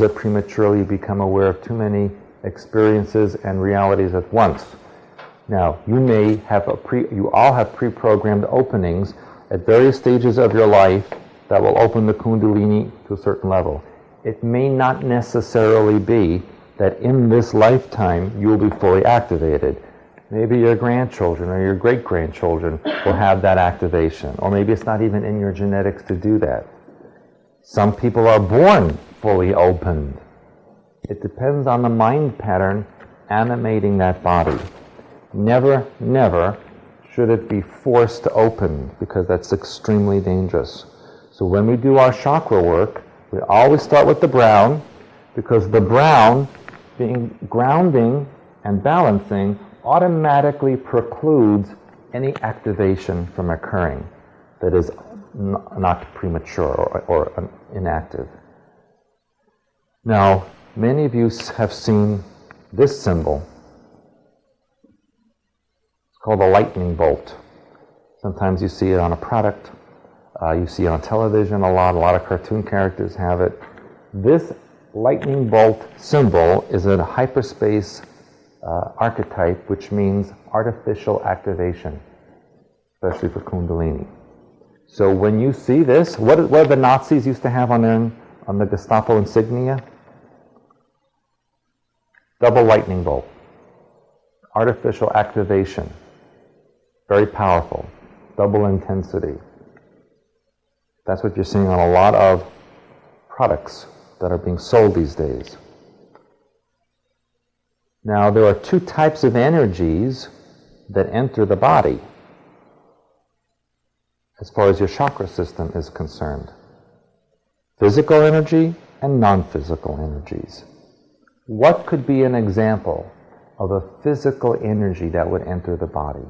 that prematurely you become aware of too many experiences and realities at once. Now, you all have pre-programmed openings at various stages of your life that will open the Kundalini to a certain level. It may not necessarily be that in this lifetime you will be fully activated. Maybe your grandchildren or your great-grandchildren will have that activation, or maybe it's not even in your genetics to do that. Some people are born fully opened. It depends on the mind pattern animating that body. Never, never should it be forced to open, because that's extremely dangerous. So when we do our chakra work, we always start with the brown, because the brown, being grounding and balancing, automatically precludes any activation from occurring that is not premature or inactive. Now, many of you have seen this symbol. It's called a lightning bolt. Sometimes you see it on a product. You see it on television a lot of cartoon characters have it. This lightning bolt symbol is a hyperspace archetype, which means artificial activation, especially for Kundalini. So when you see this, what do the Nazis used to have on the Gestapo insignia? Double lightning bolt. Artificial activation. Very powerful. Double intensity. That's what you're seeing on a lot of products that are being sold these days. Now, there are two types of energies that enter the body as far as your chakra system is concerned. Physical energy and non-physical energies. What could be an example of a physical energy that would enter the body?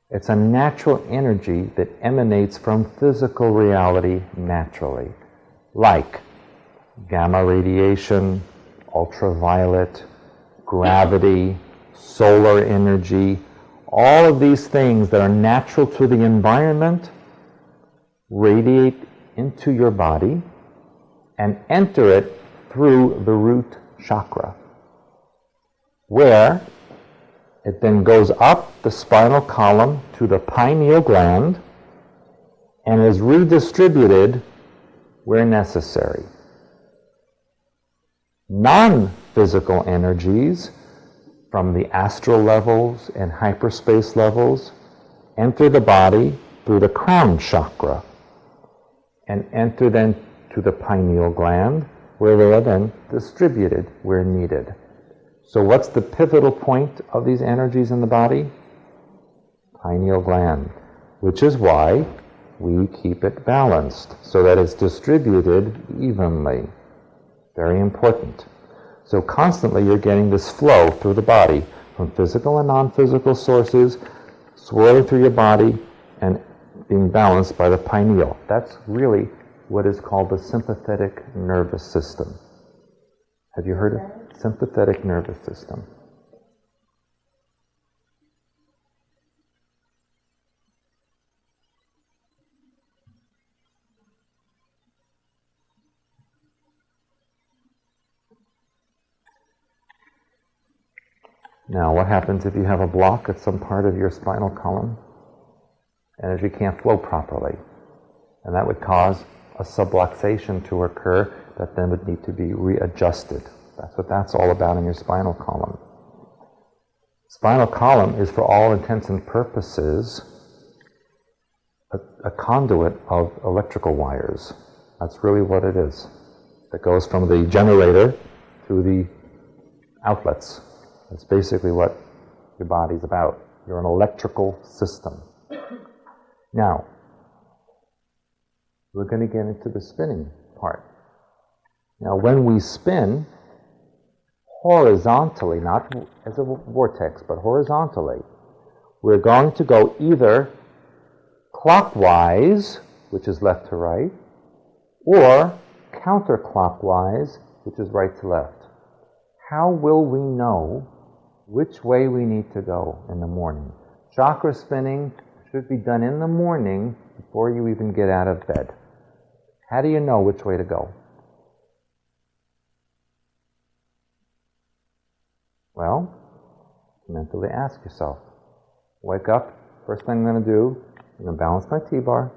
It's a natural energy that emanates from physical reality naturally, like gamma radiation, ultraviolet, gravity, solar energy. All of these things that are natural to the environment radiate into your body and enter it through the root chakra, where it then goes up the spinal column to the pineal gland and is redistributed where necessary. Non-physical energies from the astral levels and hyperspace levels enter the body through the crown chakra and enter then to the pineal gland, where they are then distributed where needed. So what's the pivotal point of these energies in the body? Pineal gland, which is why we keep it balanced, so that it's distributed evenly. Very important. So constantly you're getting this flow through the body from physical and non-physical sources, swirling through your body and being balanced by the pineal. That's really what is called the sympathetic nervous system. Have you heard of sympathetic nervous system? Now, what happens if you have a block at some part of your spinal column? Energy can't flow properly. And that would cause a subluxation to occur that then would need to be readjusted. That's what that's all about in your spinal column. Spinal column is, for all intents and purposes, a conduit of electrical wires. That's really what it is. It goes from the generator to the outlets. That's basically what your body's about. You're an electrical system. Now, we're going to get into the spinning part. Now, when we spin horizontally, not as a vortex, but horizontally, we're going to go either clockwise, which is left to right, or counterclockwise, which is right to left. How will we know which way we need to go in the morning? Chakra spinning should be done in the morning before you even get out of bed. How do you know which way to go? Well, mentally ask yourself, wake up, first thing I'm going to do, I'm going to balance my T-bar,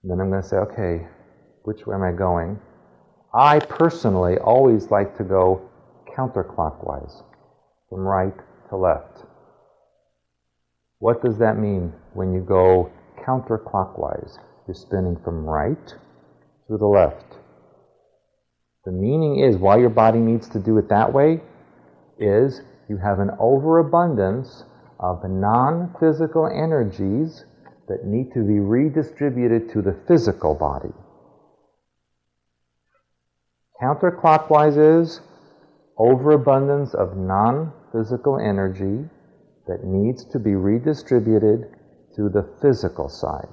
and then I'm going to say, okay, which way am I going? I personally always like to go counterclockwise, from right to left. What does that mean when you go counterclockwise? You're spinning from right to the left. The meaning is, why your body needs to do it that way is you have an overabundance of non-physical energies that need to be redistributed to the physical body. Counterclockwise is overabundance of non-physical energy that needs to be redistributed to the physical side.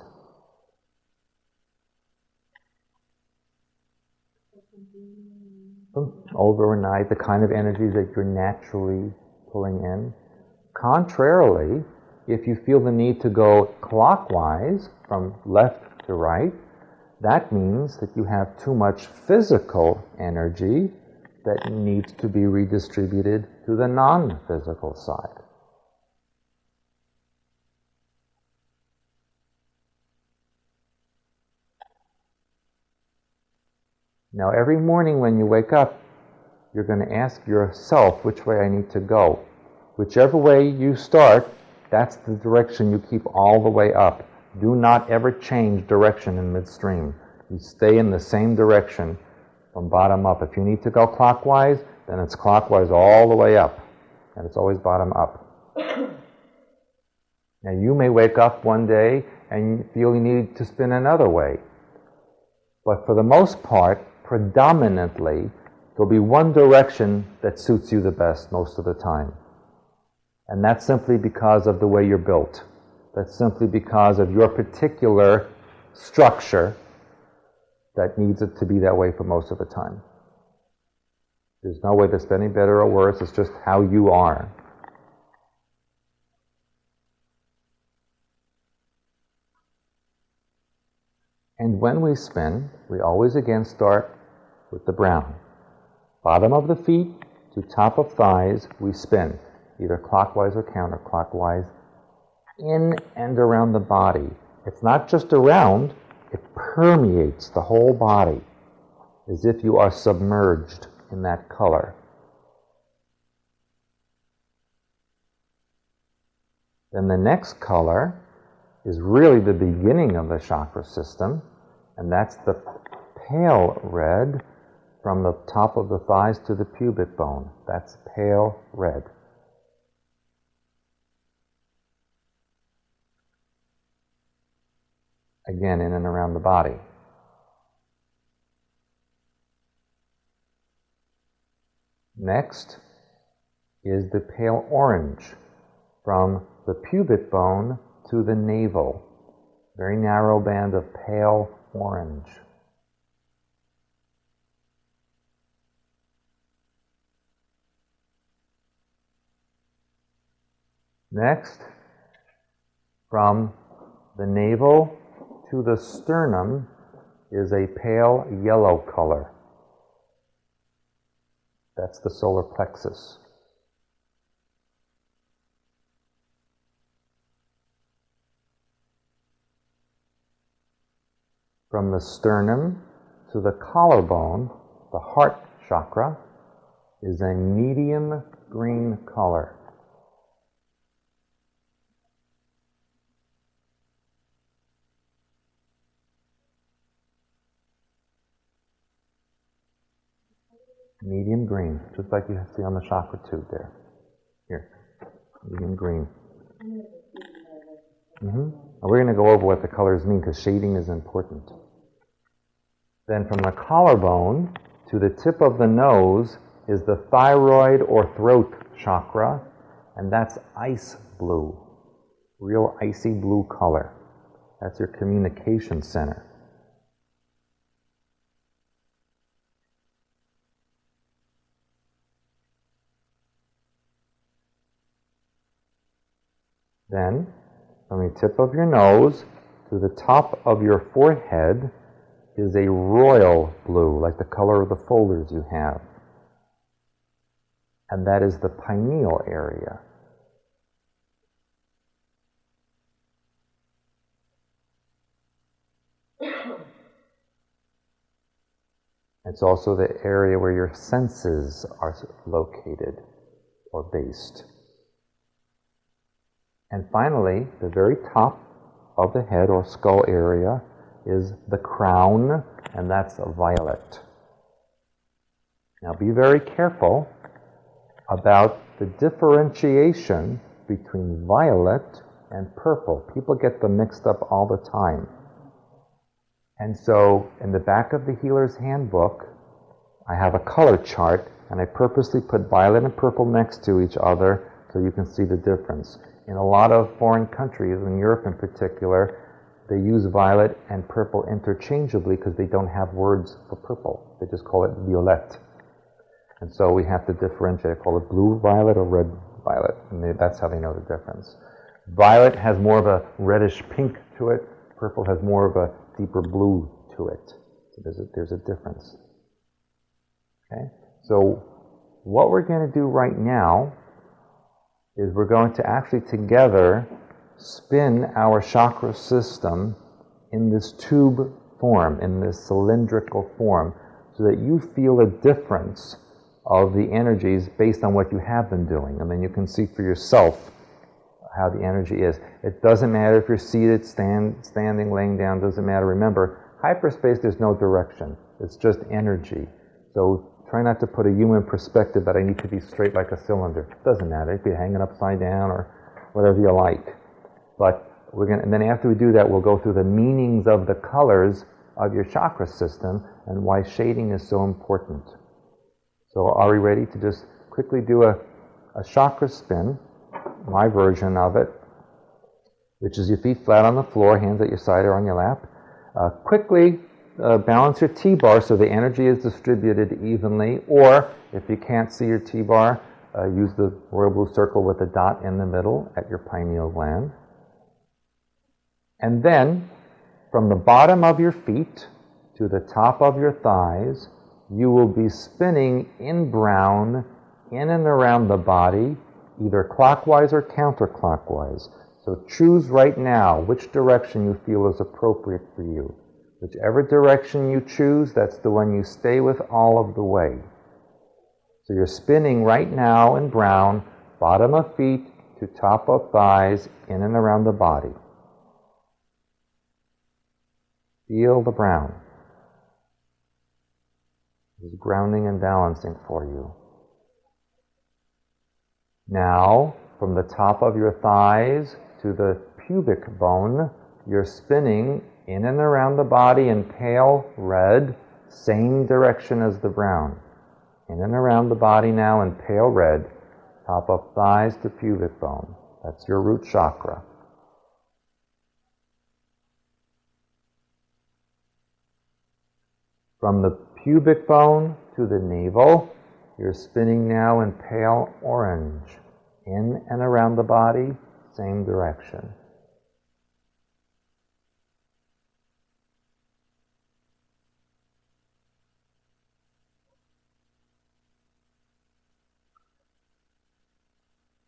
Overnight, the kind of energies that you're naturally pulling in. Contrarily, if you feel the need to go clockwise, from left to right, that means that you have too much physical energy that needs to be redistributed to the non-physical side. Now, every morning when you wake up, you're going to ask yourself which way I need to go. Whichever way you start, that's the direction you keep all the way up. Do not ever change direction in midstream. You stay in the same direction from bottom up. If you need to go clockwise, then it's clockwise all the way up. And it's always bottom up. Now, you may wake up one day and you feel you need to spin another way. But for the most part, predominantly, there'll be one direction that suits you the best most of the time. And that's simply because of the way you're built. That's simply because of your particular structure that needs it to be that way for most of the time. There's no way that's any better or worse, it's just how you are. And when we spin, we always again start with the brown. Bottom of the feet to top of thighs, we spin, either clockwise or counterclockwise, in and around the body. It's not just around, it permeates the whole body, as if you are submerged in that color. Then the next color is really the beginning of the chakra system, and that's the pale red from the top of the thighs to the pubic bone. That's pale red. Again, in and around the body. Next is the pale orange from the pubic bone to the navel. Very narrow band of pale orange. Next, from the navel to the sternum is a pale yellow color. That's the solar plexus. From the sternum to the collarbone, the heart chakra, is a medium green color. Medium green, just like you see on the chakra tube there. Here, medium green. And we're going to go over what the colors mean because shading is important. Then from the collarbone to the tip of the nose is the thyroid or throat chakra, and that's ice blue, real icy blue color. That's your communication center. Then, from the tip of your nose to the top of your forehead is a royal blue, like the color of the folders you have. and that is the pineal area. It's also the area where your senses are located or based. And finally, the very top of the head or skull area is the crown, and that's violet. Now be very careful about the differentiation between violet and purple. People get them mixed up all the time. And so in the back of the Healer's Handbook, I have a color chart, and I purposely put violet and purple next to each other so you can see the difference. In a lot of foreign countries, in Europe in particular, they use violet and purple interchangeably because they don't have words for purple. They just call it violet. And so we have to differentiate. I call it blue violet or red violet. And that's how they know the difference. Violet has more of a reddish pink to it. Purple has more of a deeper blue to it. So there's a difference. Okay? So what we're going to do right now is we're going to actually together spin our chakra system in this tube form, in this cylindrical form, so that you feel a difference of the energies based on what you have been doing. And then you can see for yourself how the energy is. It doesn't matter if you're seated, standing, laying down, doesn't matter. Remember, hyperspace, there's no direction. It's just energy. So try not to put a human perspective that I need to be straight like a cylinder. It doesn't matter. It could be hanging upside down or whatever you like. But and then after we do that, we'll go through the meanings of the colors of your chakra system and why shading is so important. So are we ready to just quickly do a chakra spin, my version of it, which is your feet flat on the floor, hands at your side or on your lap. Quickly balance your T-bar so the energy is distributed evenly, or if you can't see your T-bar, use the royal blue circle with a dot in the middle at your pineal gland. And then, from the bottom of your feet to the top of your thighs, you will be spinning in brown in and around the body, either clockwise or counterclockwise. So choose right now which direction you feel is appropriate for you. Whichever direction you choose, that's the one you stay with all of the way. So you're spinning right now in brown, bottom of feet to top of thighs, in and around the body. Feel the brown. It's grounding and balancing for you. Now, from the top of your thighs to the pubic bone, you're spinning in and around the body in pale red, same direction as the brown. In and around the body now in pale red, top of thighs to pubic bone. That's your root chakra. From the pubic bone to the navel, you're spinning now in pale orange. In and around the body, same direction.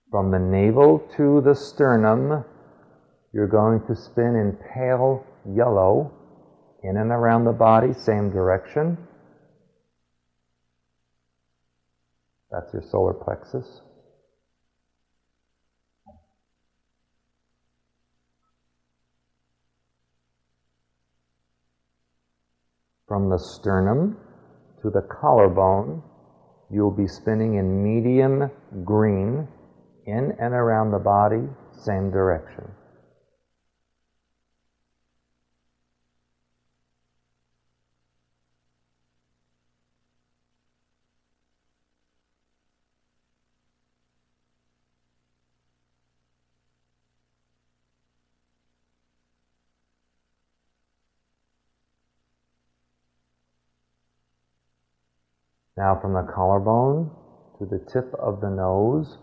From the navel to the sternum, you're going to spin in pale yellow, in and around the body, same direction. That's your solar plexus. From the sternum to the collarbone, you'll be spinning in medium green, in and around the body, same direction. Now from the collarbone to the tip of the nose,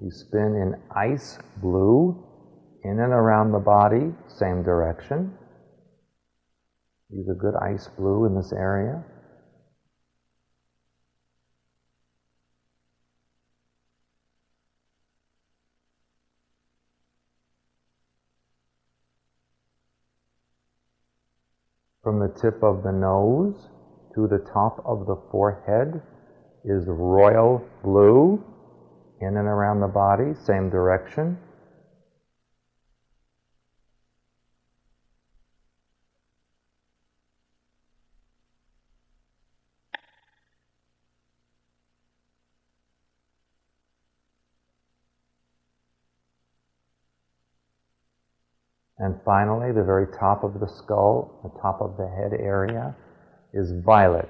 you spin in ice blue, in and around the body, same direction. Use a good ice blue in this area. from the tip of the nose to the top of the forehead is royal blue, in and around the body, same direction. And finally, the very top of the skull, the top of the head area, is violet,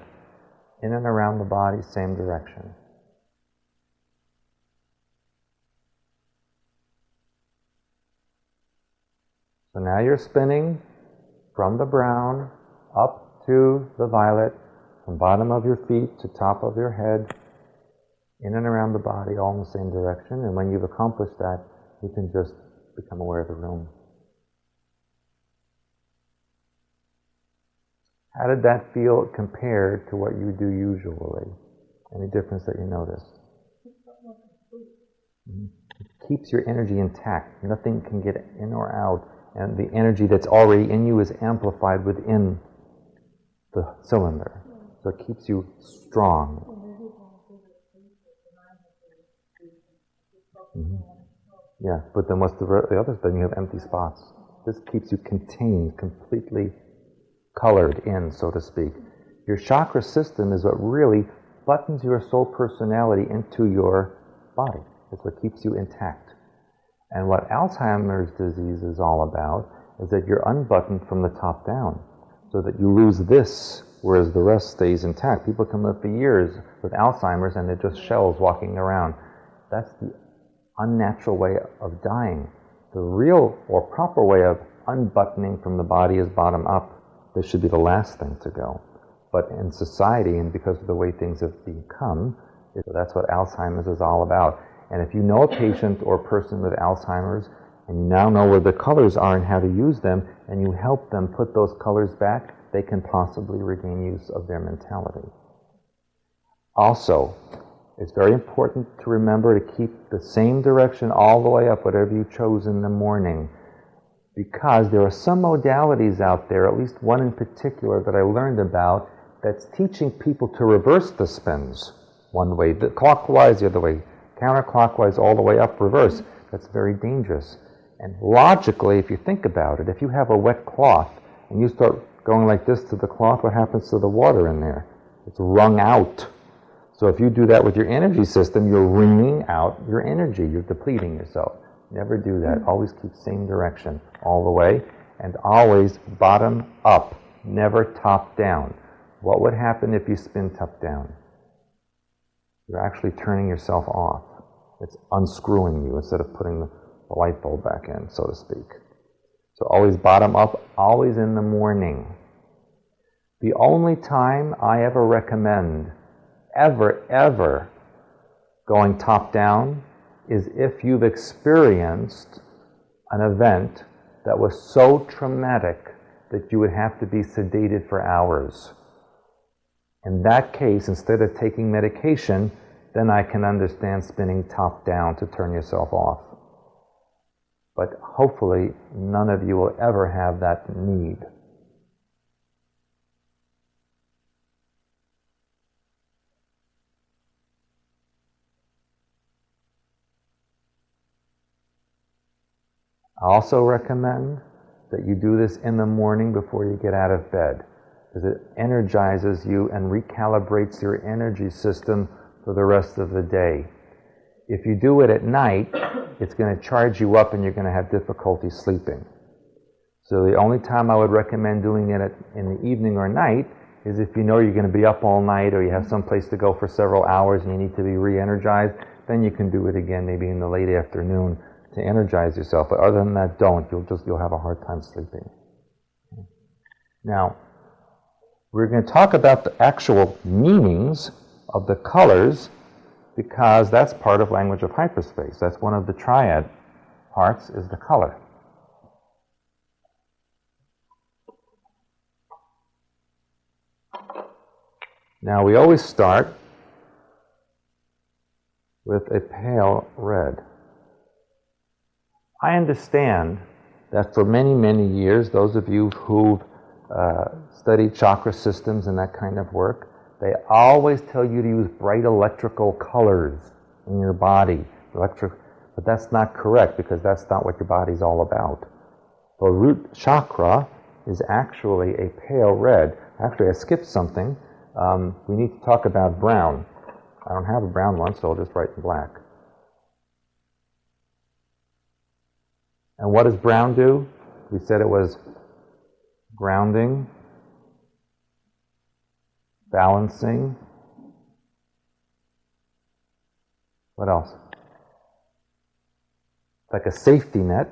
in and around the body, same direction. So now you're spinning from the brown up to the violet, from bottom of your feet to top of your head, in and around the body, all in the same direction. And when you've accomplished that, you can just become aware of the room. How did that feel compared to what you do usually? Any difference that you noticed? It keeps your energy intact. Nothing can get in or out. And the energy that's already in you is amplified within the cylinder. So it keeps you strong. Mm-hmm. Yeah, but then what's the other? Then you have empty spots. This keeps you contained, completely colored in, so to speak. Your chakra system is what really buttons your soul personality into your body. It's what keeps you intact. And what Alzheimer's disease is all about is that you're unbuttoned from the top down, so that you lose this, whereas the rest stays intact. People can live for years with Alzheimer's and they're just shells walking around. That's the unnatural way of dying. The real or proper way of unbuttoning from the body is bottom up. This should be the last thing to go. But in society, and because of the way things have become, that's what Alzheimer's is all about. And if you know a patient or person with Alzheimer's, and you now know where the colors are and how to use them, and you help them put those colors back, they can possibly regain use of their mentality. Also, it's very important to remember to keep the same direction all the way up, whatever you chose in the morning, because there are some modalities out there, at least one in particular that I learned about, that's teaching people to reverse the spins. One way, clockwise, the other way, counterclockwise, all the way up, reverse. That's very dangerous. And logically, if you think about it, if you have a wet cloth and you start going like this to the cloth, what happens to the water in there? It's wrung out. So if you do that with your energy system, you're wringing out your energy. You're depleting yourself. Never do that. Always keep same direction all the way, and always bottom up, never top down. What would happen if you spin top down? You're actually turning yourself off. It's unscrewing you instead of putting the light bulb back in, so to speak. So always bottom up, always in the morning. The only time I ever recommend ever going top down is if you've experienced an event that was so traumatic that you would have to be sedated for hours. In that case, instead of taking medication, then I can understand spinning top down to turn yourself off. But hopefully, none of you will ever have that need. I also recommend that you do this in the morning before you get out of bed, because it energizes you and recalibrates your energy system for the rest of the day. If you do it at night, it's going to charge you up and you're going to have difficulty sleeping. So the only time I would recommend doing it in the evening or night is if you know you're going to be up all night or you have some place to go for several hours and you need to be re-energized, then you can do it again maybe in the late afternoon to energize yourself. But other than that, don't. You'll have a hard time sleeping. Now, we're going to talk about the actual meanings of the colors, because that's part of language of hyperspace. That's one of the triad parts, is the color. Now, we always start with a pale red. I understand that for many, many years, those of you who've study chakra systems and that kind of work, they always tell you to use bright electrical colors in your body. But that's not correct, because that's not what your body's all about. The root chakra is actually a pale red. Actually, I skipped something. We need to talk about brown. I don't have a brown one, so I'll just write in black. And what does brown do? We said it was grounding, balancing. What else? Like a safety net.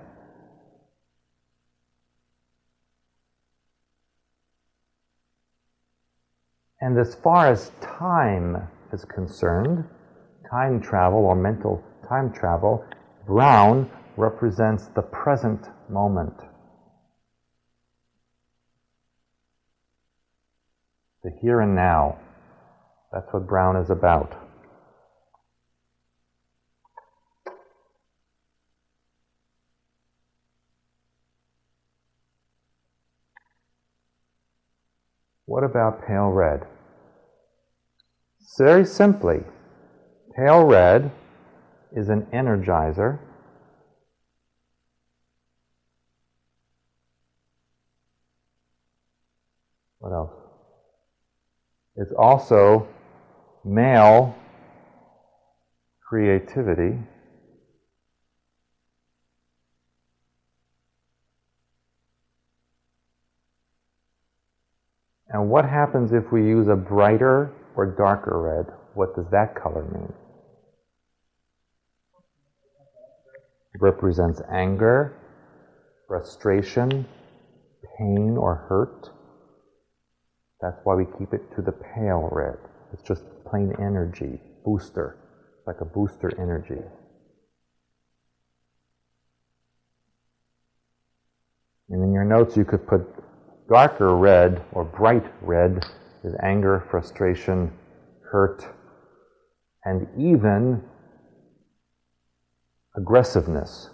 And as far as time is concerned, time travel or mental time travel, brown represents the present moment. The here and now. That's what brown is about. What about pale red? Very simply, pale red is an energizer. What else? It's also male creativity. And what happens if we use a brighter or darker red? What does that color mean? It represents anger, frustration, pain or hurt. That's why we keep it to the pale red. It's just plain energy, booster, like a booster energy. And in your notes you could put darker red or bright red is anger, frustration, hurt, and even aggressiveness.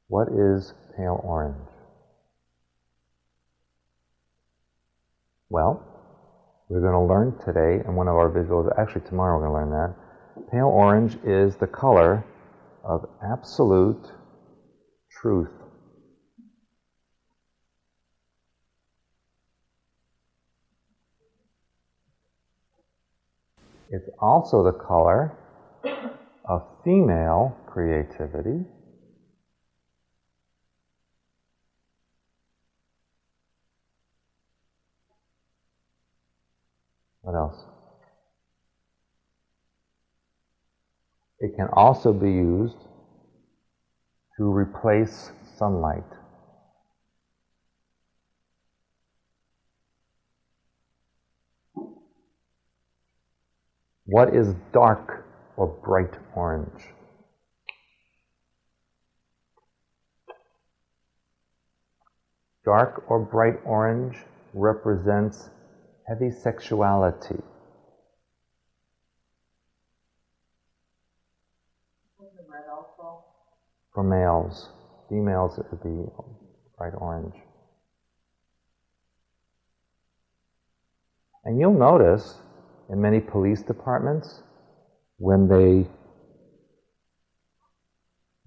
What is pale orange? Well, we're going to learn today in one of our visuals, actually tomorrow we're going to learn that. Pale orange is the color of absolute truth. It's also the color of female creativity. What else? It can also be used to replace sunlight. What is dark or bright orange? Dark or bright orange represents heavy sexuality. Red also? For males. Females it would be bright orange. And you'll notice in many police departments, when they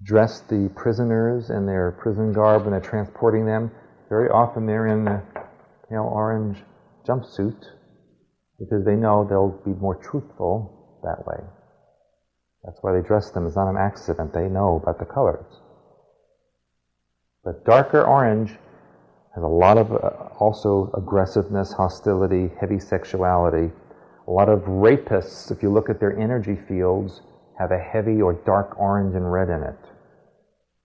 dress the prisoners in their prison garb when they're transporting them, very often they're in the pale orange jumpsuit, because they know they'll be more truthful that way. That's why they dress them. It's not an accident. They know about the colors. But darker orange has a lot of also aggressiveness, hostility, heavy sexuality. A lot of rapists, if you look at their energy fields, have a heavy or dark orange and red in it.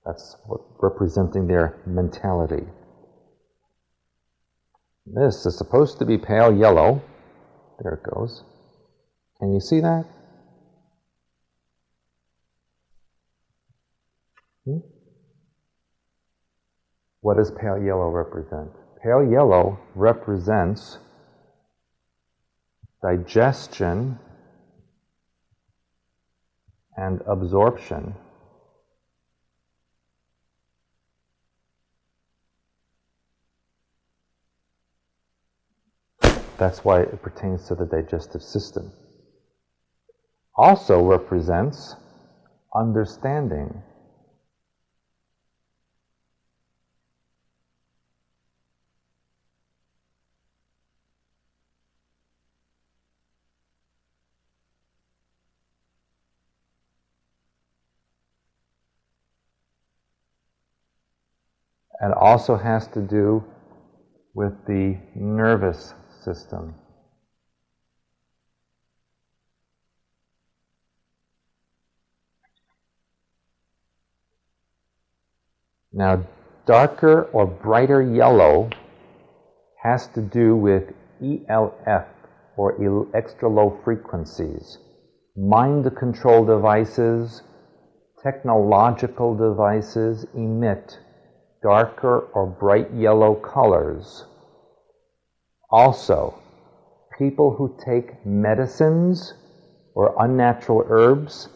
That's what representing their mentality. This is supposed to be pale yellow. There it goes. Can you see that? What does pale yellow represent? Pale yellow represents digestion and absorption. That's why it pertains to the digestive system. Also represents understanding. And also has to do with the nervous system. Now, darker or brighter yellow has to do with ELF, or extra low frequencies, mind control devices, technological devices emit darker or bright yellow colors. Also, people who take medicines or unnatural herbs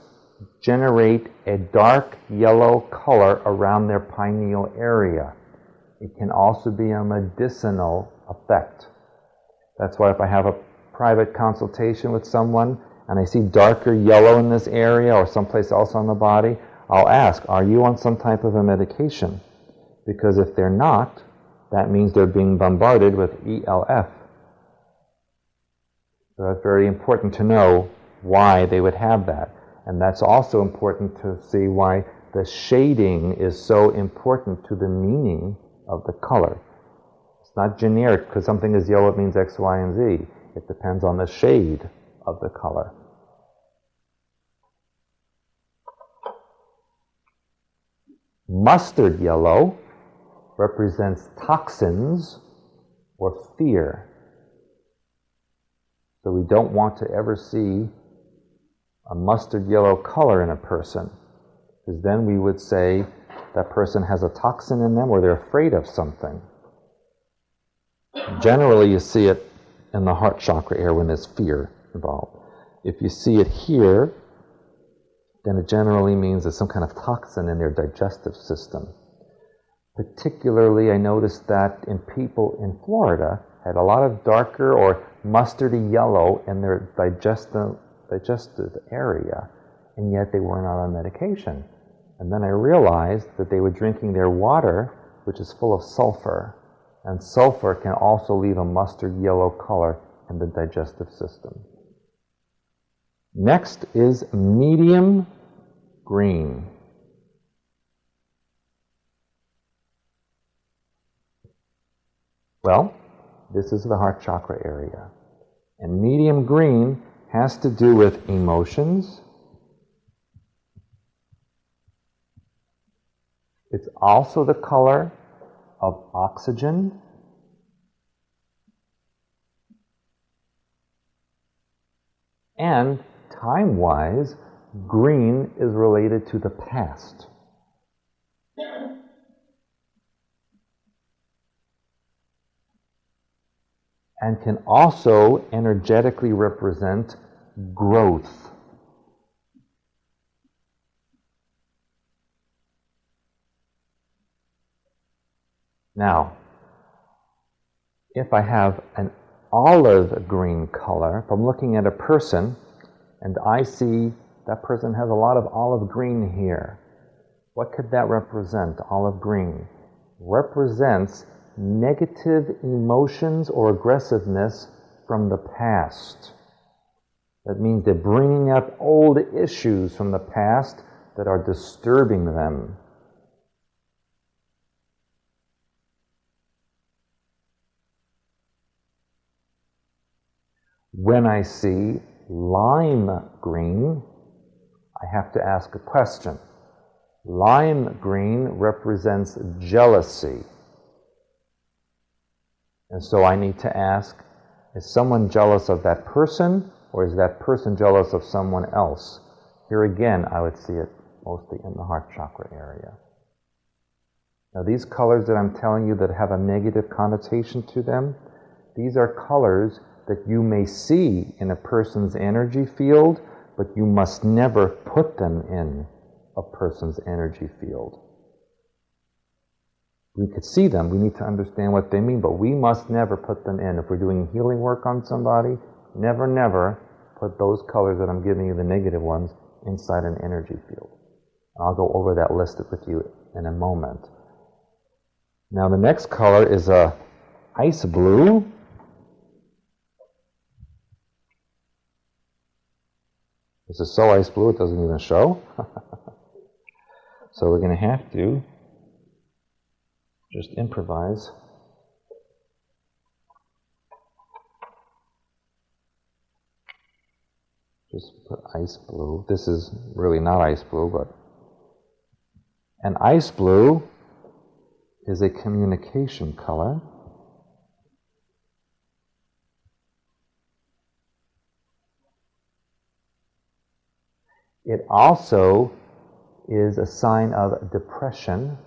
generate a dark yellow color around their pineal area. It can also be a medicinal effect. That's why if I have a private consultation with someone and I see darker yellow in this area or someplace else on the body, I'll ask, are you on some type of a medication? Because if they're not, that means they're being bombarded with ELF. So it's very important to know why they would have that. And that's also important to see why the shading is so important to the meaning of the color. It's not generic, because something is yellow, it means X, Y, and Z. It depends on the shade of the color. Mustard yellow represents toxins or fear. So we don't want to ever see a mustard yellow color in a person, because then we would say that person has a toxin in them or they're afraid of something. Generally, you see it in the heart chakra area when there's fear involved. If you see it here, then it generally means there's some kind of toxin in their digestive system. Particularly, I noticed that in people in Florida had a lot of darker or mustardy yellow in their digestive area, and yet they were not on medication. And then I realized that they were drinking their water, which is full of sulfur, and sulfur can also leave a mustard yellow color in the digestive system. Next is medium green. Well, this is the heart chakra area. And medium green has to do with emotions. It's also the color of oxygen. And time-wise, green is related to the past. And can also energetically represent growth. Now, if I have an olive green color, if I'm looking at a person and I see that person has a lot of olive green here, what could that represent? Olive green represents negative emotions or aggressiveness from the past. That means they're bringing up old issues from the past that are disturbing them. When I see lime green, I have to ask a question. Lime green represents jealousy. And so I need to ask, is someone jealous of that person, or is that person jealous of someone else? Here again, I would see it mostly in the heart chakra area. Now these colors that I'm telling you that have a negative connotation to them, these are colors that you may see in a person's energy field, but you must never put them in a person's energy field. We could see them, we need to understand what they mean, but we must never put them in. If we're doing healing work on somebody, never put those colors that I'm giving you, the negative ones, inside an energy field. I'll go over that list with you in a moment. Now the next color is a ice blue. This is so ice blue it doesn't even show. So we're going to have to just improvise. Just put ice blue. This is really not ice blue, but an ice blue is a communication color. It also is a sign of depression.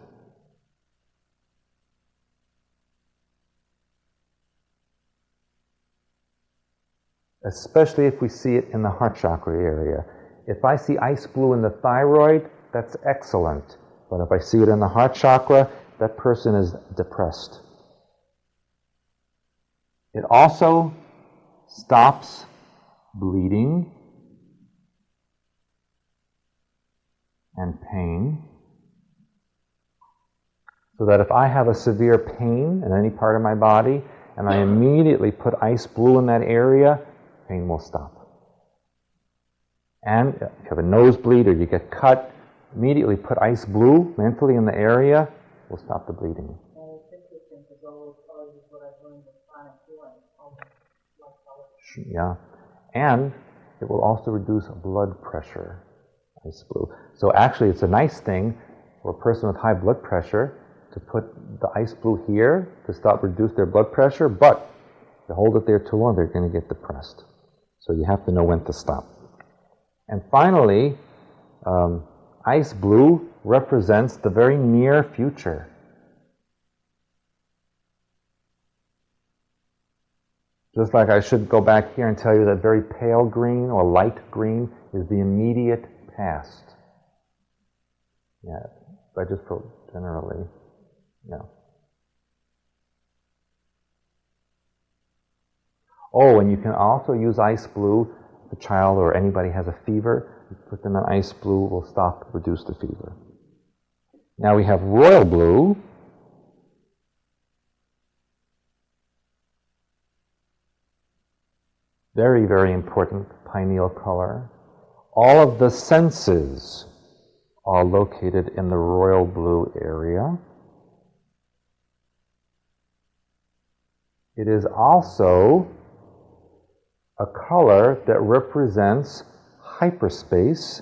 Especially if we see it in the heart chakra area. If I see ice blue in the thyroid, that's excellent. But if I see it in the heart chakra, that person is depressed. It also stops bleeding and pain. So that if I have a severe pain in any part of my body, and I immediately put ice blue in that area, pain will stop. And if you have a nosebleed or you get cut, immediately put ice blue mentally in the area, will stop the bleeding. And it's interesting because all those colors is what I've learned with chronic healing, all those light colors. Yeah. And it will also reduce blood pressure, ice blue. So actually it's a nice thing for a person with high blood pressure to put the ice blue here to reduce their blood pressure, but if you hold it there too long, they're going to get depressed. So you have to know when to stop. And finally, ice blue represents the very near future. Just like I should go back here and tell you that very pale green or light green is the immediate past. Yeah, I just put generally, yeah. Oh, and you can also use ice blue. If a child or anybody has a fever, you put them in ice blue, will reduce the fever. Now we have royal blue. Very, very important pineal color. All of the senses are located in the royal blue area. It is also a color that represents hyperspace.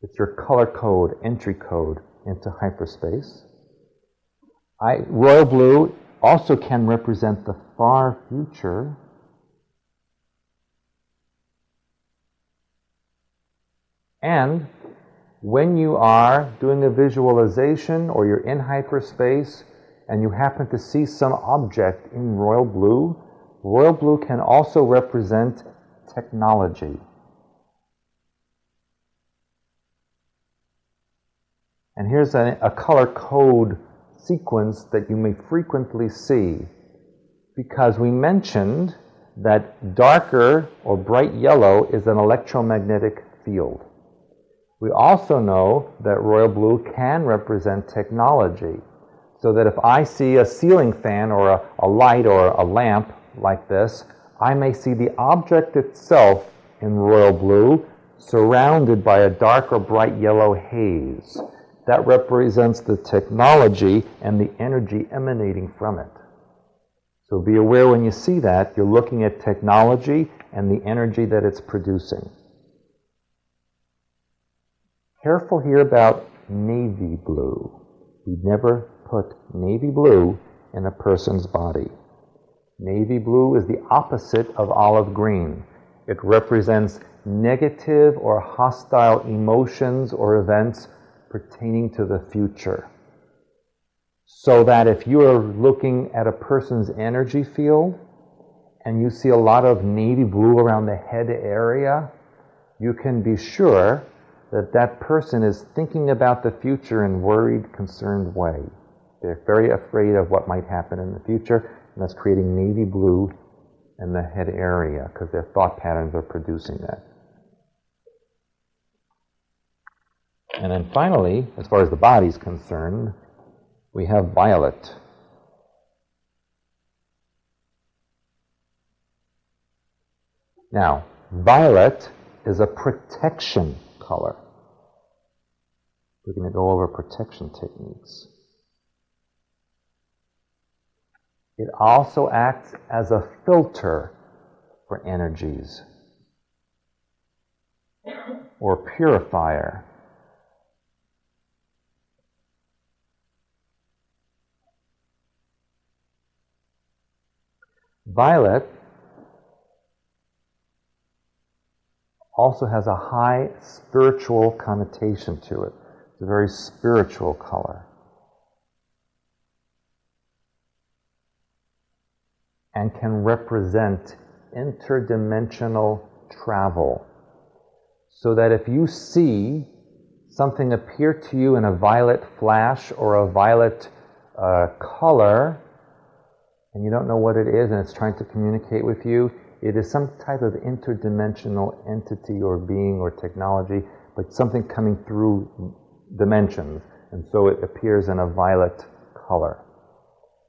It's your color code, entry code into hyperspace. Royal blue also can represent the far future. And when you are doing a visualization or you're in hyperspace and you happen to see some object in royal blue can also represent technology. And here's a color code sequence that you may frequently see, because we mentioned that darker or bright yellow is an electromagnetic field. We also know that royal blue can represent technology, so that if I see a ceiling fan or a light or a lamp like this, I may see the object itself in royal blue surrounded by a dark or bright yellow haze. That represents the technology and the energy emanating from it. So be aware when you see that, you're looking at technology and the energy that it's producing. Careful here about navy blue. We never put navy blue in a person's body. Navy blue is the opposite of olive green. It represents negative or hostile emotions or events pertaining to the future. So that if you are looking at a person's energy field and you see a lot of navy blue around the head area, you can be sure that that person is thinking about the future in a worried, concerned way. They're very afraid of what might happen in the future, and that's creating navy blue in the head area because their thought patterns are producing that. And then finally, as far as the body's concerned, we have violet. Now, violet is a protection color. We're going to go over protection techniques. It also acts as a filter for energies or purifier. Violet also has a high spiritual connotation to it. It's a very spiritual color. And can represent interdimensional travel. So that if you see something appear to you in a violet flash or a violet color, and you don't know what it is and it's trying to communicate with you, it is some type of interdimensional entity or being or technology, but something coming through dimensions. And so it appears in a violet color.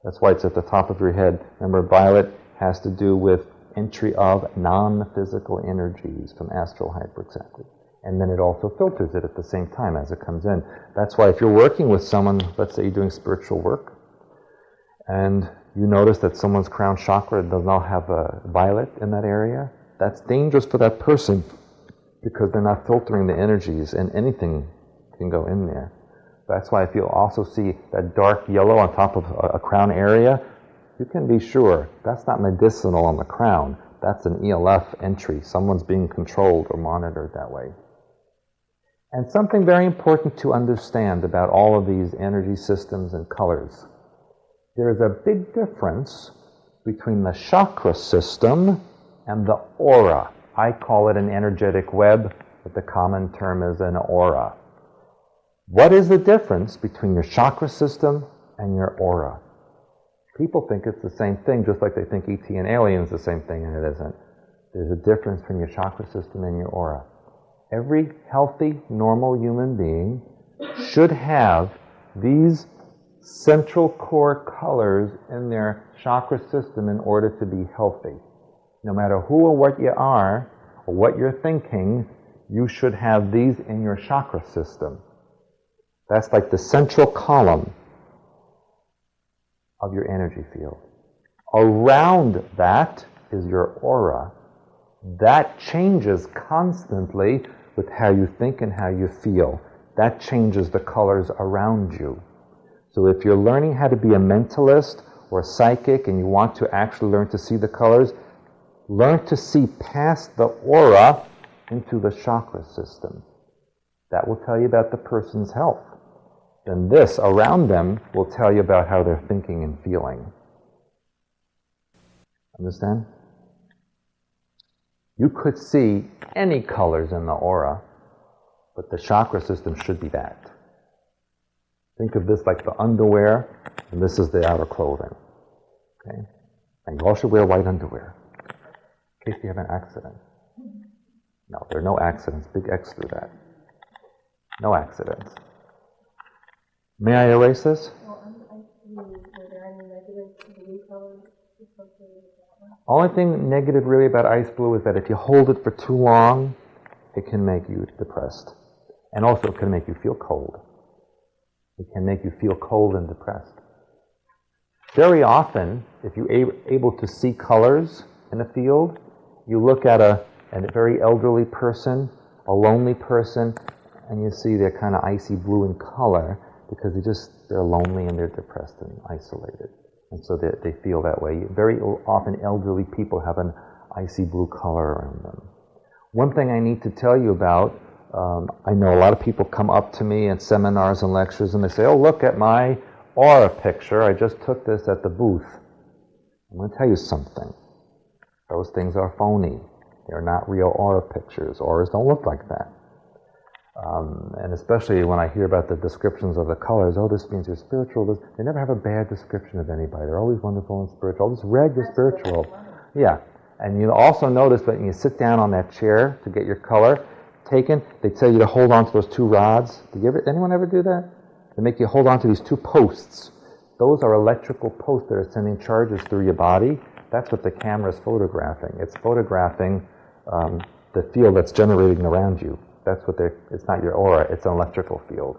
That's why it's at the top of your head. Remember, violet has to do with entry of non-physical energies from astral hyperexactly. And then it also filters it at the same time as it comes in. That's why if you're working with someone, let's say you're doing spiritual work, and you notice that someone's crown chakra does not have a violet in that area, that's dangerous for that person because they're not filtering the energies and anything can go in there. That's why if you also see that dark yellow on top of a crown area, you can be sure that's not medicinal on the crown. That's an ELF entry. Someone's being controlled or monitored that way. And something very important to understand about all of these energy systems and colors. There is a big difference between the chakra system and the aura. I call it an energetic web, but the common term is an aura. What is the difference between your chakra system and your aura? People think it's the same thing, just like they think ET and aliens the same thing, and it isn't. There's a difference between your chakra system and your aura. Every healthy, normal human being should have these central core colors in their chakra system in order to be healthy. No matter who or what you are, or what you're thinking, you should have these in your chakra system. That's like the central column of your energy field. Around that is your aura. That changes constantly with how you think and how you feel. That changes the colors around you. So if you're learning how to be a mentalist or a psychic and you want to actually learn to see the colors, learn to see past the aura into the chakra system. That will tell you about the person's health. Then this around them will tell you about how they're thinking and feeling. Understand? You could see any colors in the aura, but the chakra system should be that. Think of this like the underwear, and this is the outer clothing. Okay? And you all should wear white underwear, in case you have an accident. No, there are no accidents. Big X through that. No accidents. May I erase this? Were there any negative blue colors associated with that one? Only thing negative really about ice blue is that if you hold it for too long, it can make you depressed. And also it can make you feel cold. It can make you feel cold and depressed. Very often, if you're able to see colors in a field, you look at a very elderly person, a lonely person, and you see they're kind of icy blue in color because they're lonely and they're depressed and isolated. And so they feel that way. Very often elderly people have an icy blue color around them. One thing I need to tell you about, I know a lot of people come up to me at seminars and lectures and they say, oh, look at my aura picture. I just took this at the booth. I'm going to tell you something. Those things are phony. They're not real aura pictures. Auras don't look like that. And especially when I hear about the descriptions of the colors, oh, this means you're spiritual. They never have a bad description of anybody. They're always wonderful and spiritual. Oh, this red, you're spiritual. Yeah. And you also notice that when you sit down on that chair to get your color taken, they tell you to hold on to those two rods. Anyone ever do that? They make you hold on to these two posts. Those are electrical posts that are sending charges through your body. That's what the camera is photographing. It's photographing the field that's generating around you. That's what it's not your aura, it's an electrical field.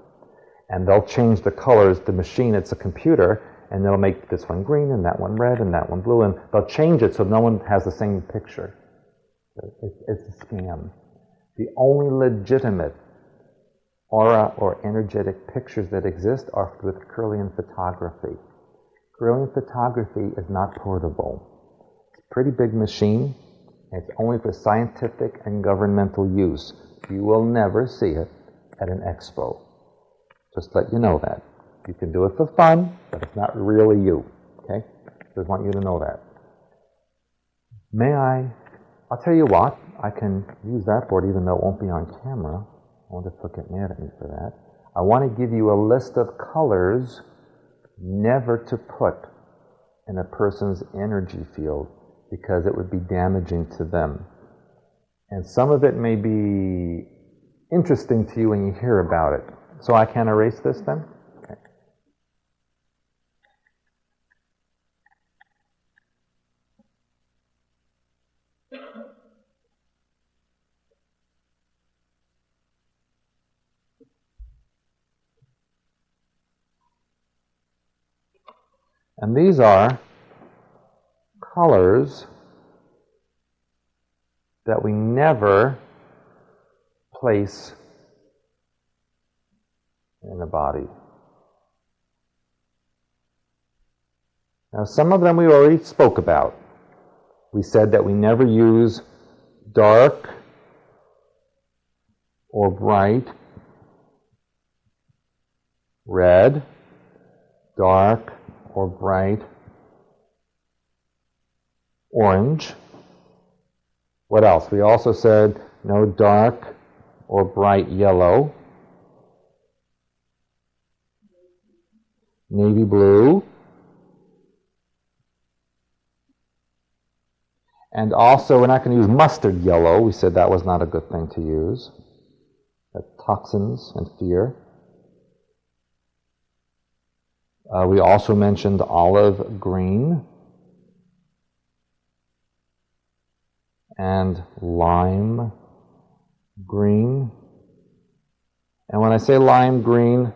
And they'll change the colors, the machine, it's a computer, and they'll make this one green and that one red and that one blue, and they'll change it so no one has the same picture. It's a scam. The only legitimate aura or energetic pictures that exist are with Kirlian photography. Kirlian photography is not portable. It's a pretty big machine, and it's only for scientific and governmental use. You will never see it at an expo. Just let you know that. You can do it for fun, but it's not really you. Okay? Just want you to know that. I'll tell you what, I can use that board even though it won't be on camera. I wonder if they'll get mad at me for that. I want to give you a list of colors never to put in a person's energy field because it would be damaging to them. And some of it may be interesting to you when you hear about it. So I can erase this then? Okay. And these are colors that we never place in the body. Now, some of them we already spoke about. We said that we never use dark or bright red, dark or bright orange. What else? We also said no dark or bright yellow, navy blue, and also we're not going to use mustard yellow. We said that was not a good thing to use. That's toxins and fear. We also mentioned olive green and lime green. And when I say lime green,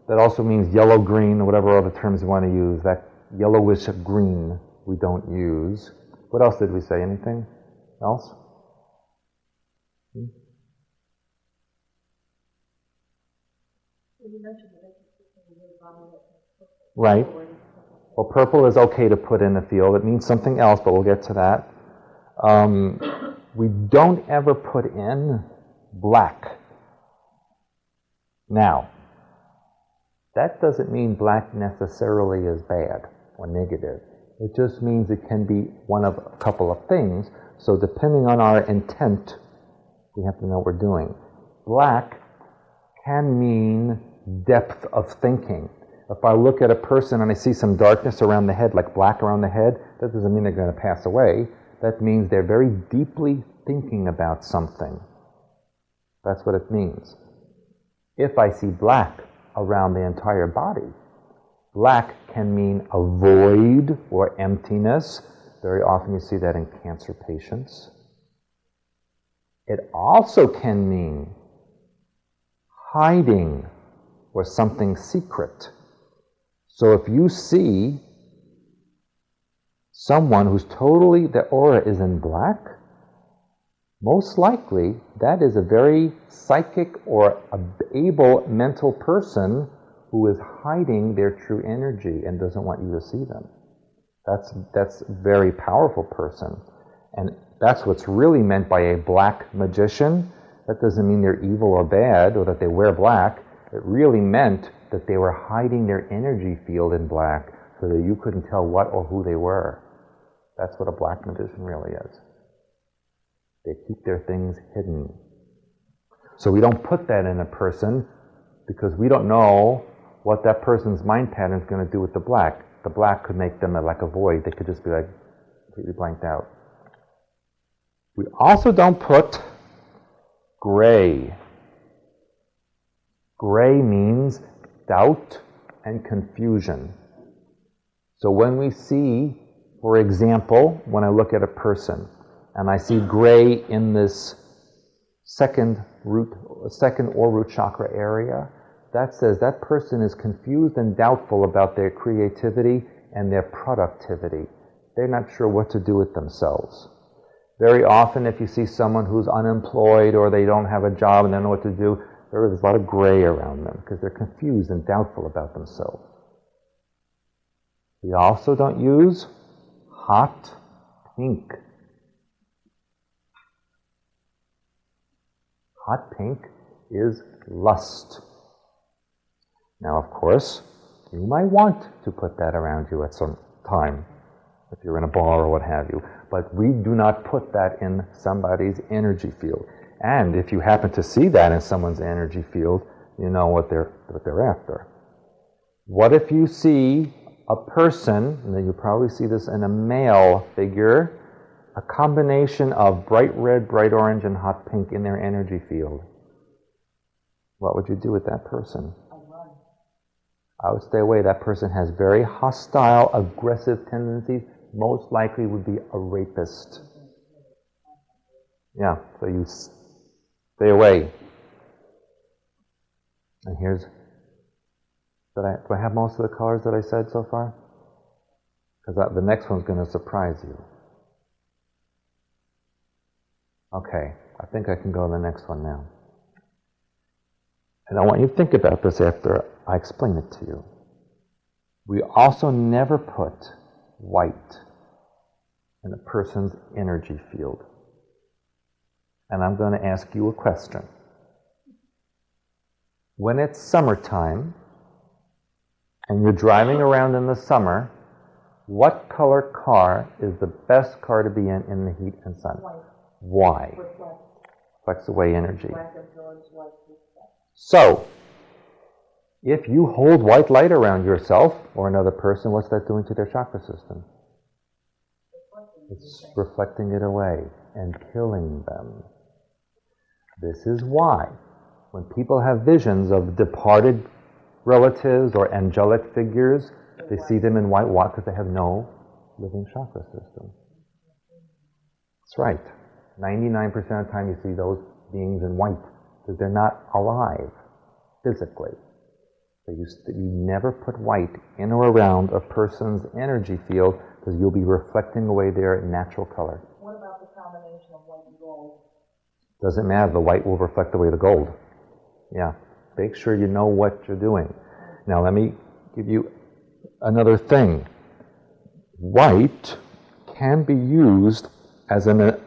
that also means yellow green or whatever other terms you want to use. That yellowish green we don't use. What else did we say? Anything else? Right. Well, purple is okay to put in the field. It means something else, but we'll get to that. We don't ever put in black. Now, that doesn't mean black necessarily is bad or negative. It just means it can be one of a couple of things. So depending on our intent, we have to know what we're doing. Black can mean depth of thinking. If I look at a person and I see some darkness around the head, like black around the head, that doesn't mean they're going to pass away. That means they're very deeply thinking about something. That's what it means. If I see black around the entire body, black can mean a void or emptiness. Very often you see that in cancer patients. It also can mean hiding or something secret. So if you see someone who's totally, the aura is in black, most likely that is a very psychic or able mental person who is hiding their true energy and doesn't want you to see them. That's a very powerful person. And that's what's really meant by a black magician. That doesn't mean they're evil or bad or that they wear black. It really meant that they were hiding their energy field in black so that you couldn't tell what or who they were. That's what a black magician really is. They keep their things hidden. So we don't put that in a person because we don't know what that person's mind pattern is going to do with the black. The black could make them like a void. They could just be like completely blanked out. We also don't put gray. Gray means doubt and confusion. So when we see, for example, when I look at a person and I see gray in this second or root chakra area, that says that person is confused and doubtful about their creativity and their productivity. They're not sure what to do with themselves. Very often if you see someone who's unemployed or they don't have a job and they don't know what to do, there's a lot of gray around them because they're confused and doubtful about themselves. We also don't use hot pink. Hot pink is lust. Now, of course, you might want to put that around you at some time, if you're in a bar or what have you, but we do not put that in somebody's energy field. And if you happen to see that in someone's energy field, you know what they're after. What if you see a person, and then you probably see this in a male figure, a combination of bright red, bright orange, and hot pink in their energy field? What would you do with that person? I would stay away. That person has very hostile, aggressive tendencies. Most likely would be a rapist. Yeah, so you stay away. And here's, do I have most of the colors that I said so far? Because the next one's going to surprise you. Okay, I think I can go to the next one now. And I want you to think about this after I explain it to you. We also never put white in a person's energy field. And I'm going to ask you a question. When it's summertime and you're driving around in the summer, what color car is the best car to be in the heat and sun? White. Why? Reflects away energy. Black absorbs white. So, if you hold white light around yourself or another person, what's that doing to their chakra system? It's reflecting it away and killing them. This is why when people have visions of departed relatives or angelic figures, they see them in white. Why? Because they have no living chakra system. That's right. 99% of the time you see those beings in white because they're not alive physically. So you never put white in or around a person's energy field because you'll be reflecting away their natural color. What about the combination of white and gold? Doesn't matter. The white will reflect away the gold. Yeah. Make sure you know what you're doing. Now let me give you another thing. White can be used as a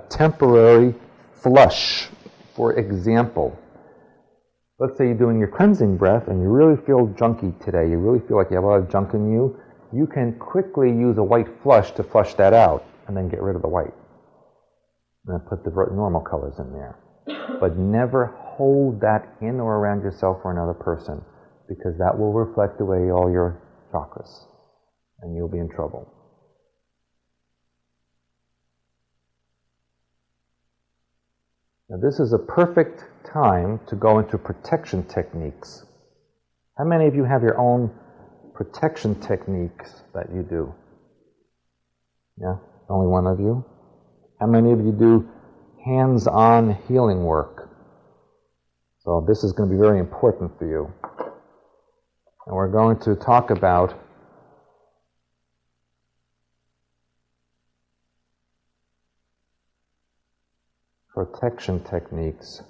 temporary flush. For example, let's say you're doing your cleansing breath and you really feel junky today. You really feel like you have a lot of junk in you. You can quickly use a white flush to flush that out and then get rid of the white. And then put the normal colors in there. But never hold that in or around yourself or another person because that will reflect away all your chakras and you'll be in trouble. Now this is a perfect time to go into protection techniques. How many of you have your own protection techniques that you do? Yeah? Only one of you? How many of you do hands-on healing work? So this is going to be very important for you. And we're going to talk about protection techniques.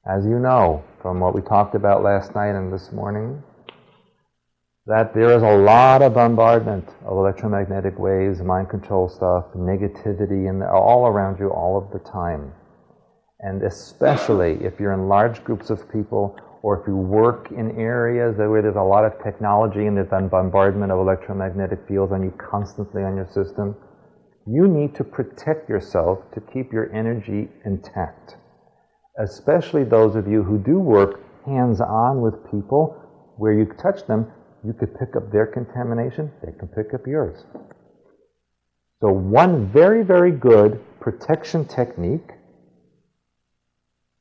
As you know from what we talked about last night and this morning, that there is a lot of bombardment of electromagnetic waves, mind control stuff, negativity, and all around you all of the time. And especially if you're in large groups of people, or if you work in areas where there's a lot of technology and there's bombardment of electromagnetic fields on you constantly on your system, you need to protect yourself to keep your energy intact. Especially those of you who do work hands-on with people, where you touch them, you could pick up their contamination, they can pick up yours. So one very, very good protection technique,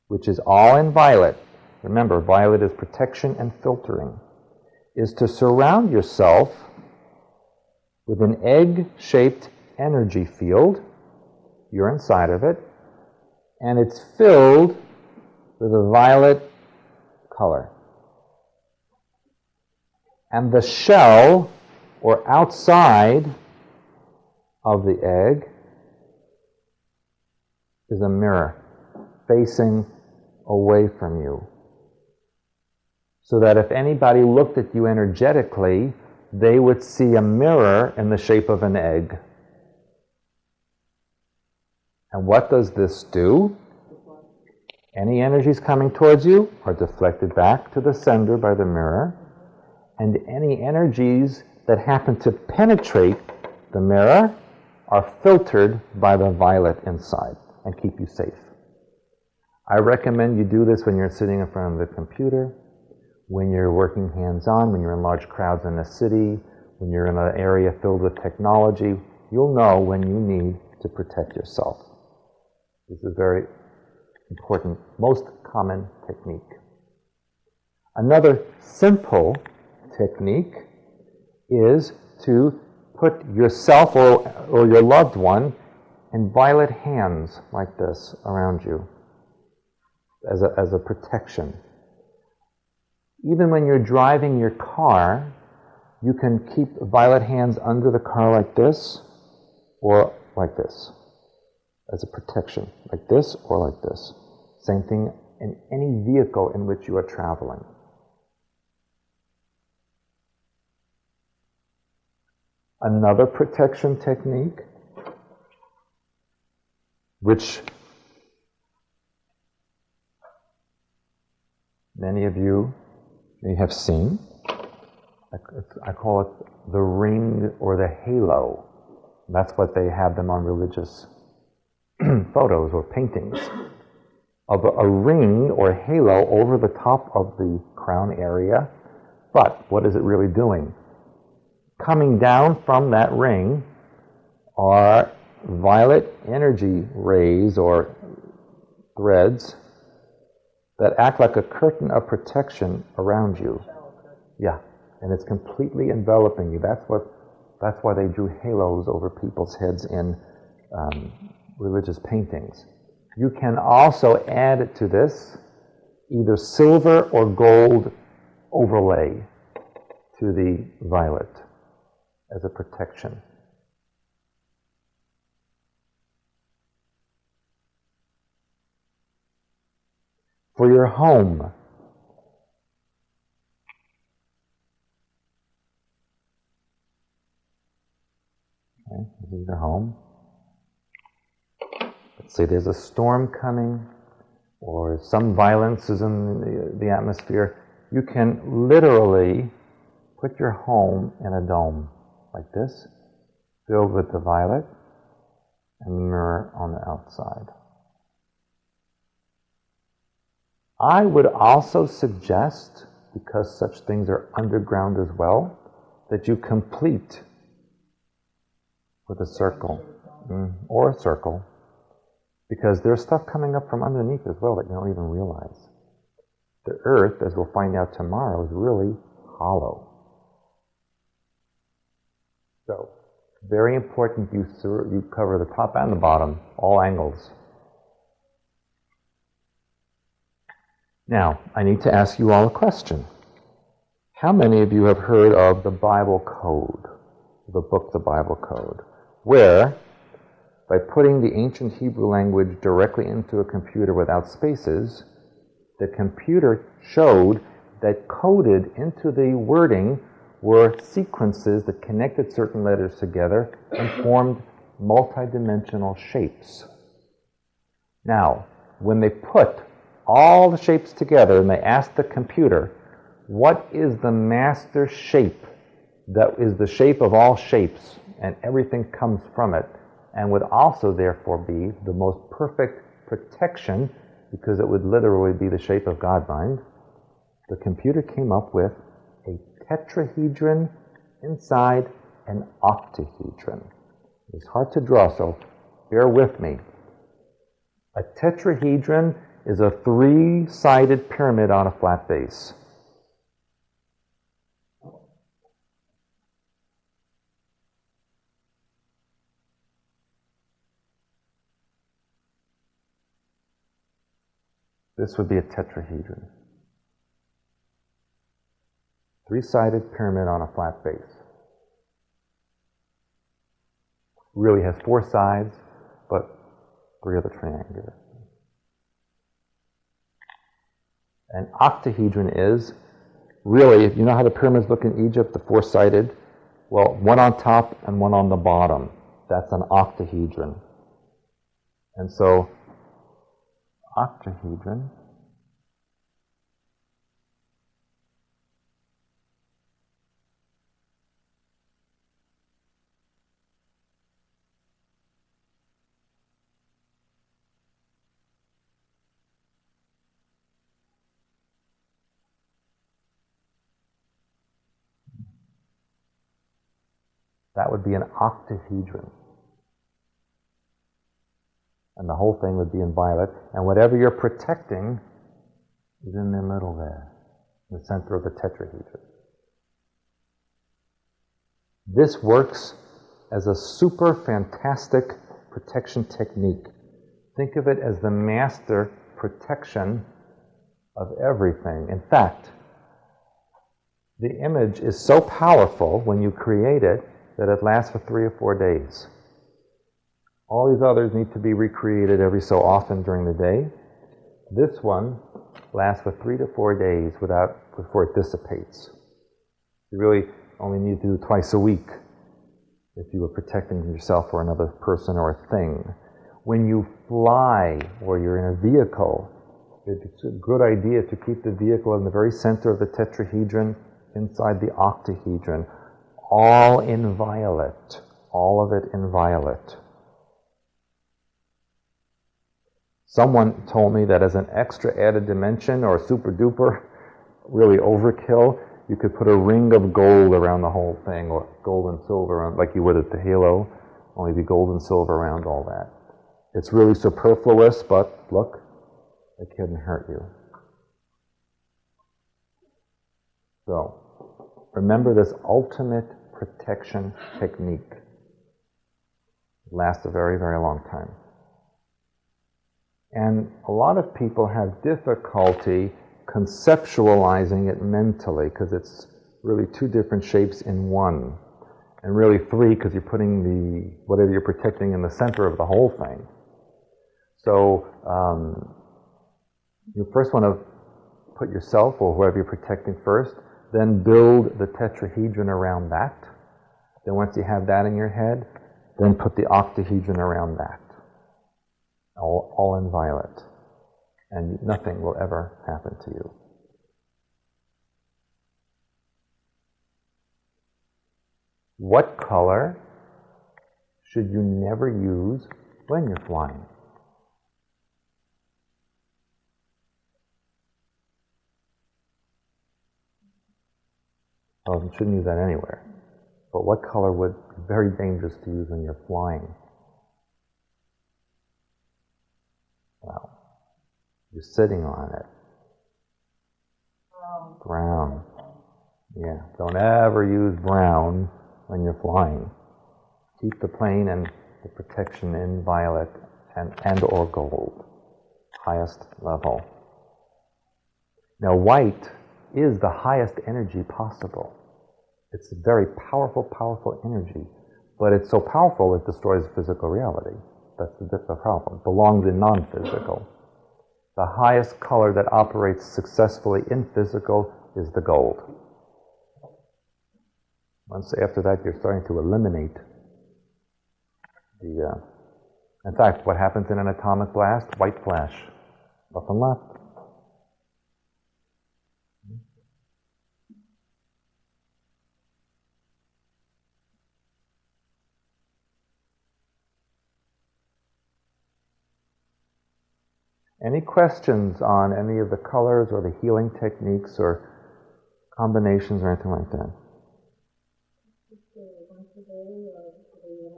which is all in violet, remember, violet is protection and filtering, is to surround yourself with an egg-shaped energy field. You're inside of it, and it's filled with a violet color. And the shell, or outside of the egg, is a mirror facing away from you. So that if anybody looked at you energetically, they would see a mirror in the shape of an egg. And what does this do? Any energies coming towards you are deflected back to the sender by the mirror, and any energies that happen to penetrate the mirror are filtered by the violet inside and keep you safe. I recommend you do this when you're sitting in front of the computer, when you're working hands-on, when you're in large crowds in a city, when you're in an area filled with technology. You'll know when you need to protect yourself. This is very important, most common technique. Another simple technique is to put yourself or your loved one in violet hands like this around you as a protection. Even when you're driving your car, you can keep violet hands under the car like this or like this as a protection, like this or like this. Same thing in any vehicle in which you are traveling. Another protection technique, which many of you may have seen, I call it the ring or the halo. That's what they have them on religious photos or paintings, of a ring or halo over the top of the crown area. But what is it really doing? Coming down from that ring are violet energy rays or threads that act like a curtain of protection around you. Yeah, and it's completely enveloping you. That's why they drew halos over people's heads in religious paintings. You can also add to this either silver or gold overlay to the violet as a protection. For your home, okay, this is your home. Let's say there's a storm coming or some violence is in the atmosphere. You can literally put your home in a dome like this, filled with the violet and the mirror on the outside. I would also suggest, because such things are underground as well, that you complete with a circle or a circle, because there's stuff coming up from underneath as well that you don't even realize. The earth, as we'll find out tomorrow, is really hollow. So, very important you cover the top and the bottom, all angles. Now, I need to ask you all a question. How many of you have heard of the Bible Code, the book, the Bible Code, where, by putting the ancient Hebrew language directly into a computer without spaces, the computer showed that coded into the wording were sequences that connected certain letters together and formed multidimensional shapes. Now, when they put all the shapes together and they asked the computer, what is the master shape that is the shape of all shapes and everything comes from it, and would also therefore be the most perfect protection because it would literally be the shape of God mind, the computer came up with a tetrahedron inside an octahedron. It's hard to draw, so bear with me. A tetrahedron is a three-sided pyramid on a flat base. This would be a tetrahedron. Three-sided pyramid on a flat base. Really has four sides, but three of the triangular. An octahedron is, really, if you know how the pyramids look in Egypt, the four-sided, well, one on top and one on the bottom. That's an octahedron. And so, octahedron that would be an octahedron. And the whole thing would be in violet. And whatever you're protecting is in the middle there, in the center of the tetrahedron. This works as a super fantastic protection technique. Think of it as the master protection of everything. In fact, the image is so powerful when you create it that it lasts for 3 or 4 days. All these others need to be recreated every so often during the day. This one lasts for 3 to 4 days before it dissipates. You really only need to do it twice a week if you were protecting yourself or another person or a thing. When you fly or you're in a vehicle, it's a good idea to keep the vehicle in the very center of the tetrahedron, inside the octahedron, all in violet, all of it in violet. Someone told me that as an extra added dimension or super duper, really overkill, you could put a ring of gold around the whole thing, or gold and silver, around, like you would at the halo, only be gold and silver around all that. It's really superfluous, but look, it couldn't hurt you. So, remember this ultimate protection technique. It lasts a very, very long time. And a lot of people have difficulty conceptualizing it mentally because it's really 2 different shapes in one. And really 3 because you're putting whatever you're protecting in the center of the whole thing. So you first want to put yourself or whoever you're protecting first, then build the tetrahedron around that. Then once you have that in your head, then put the octahedron around that. All in violet. And nothing will ever happen to you. What color should you never use when you're flying? Well, you shouldn't use that anywhere. But what color would be very dangerous to use when you're flying? Well, you're sitting on it. Brown. Yeah, don't ever use brown when you're flying. Keep the plane and the protection in violet and or gold. Highest level. Now white is the highest energy possible. It's a very powerful, powerful energy. But it's so powerful it destroys physical reality. That's the problem. It belongs in non-physical. The highest color that operates successfully in physical is the gold. Once after that, you're starting to eliminate the... in fact, what happens in an atomic blast? White flash. Nothing left. Any questions on any of the colors or the healing techniques or combinations or anything like that?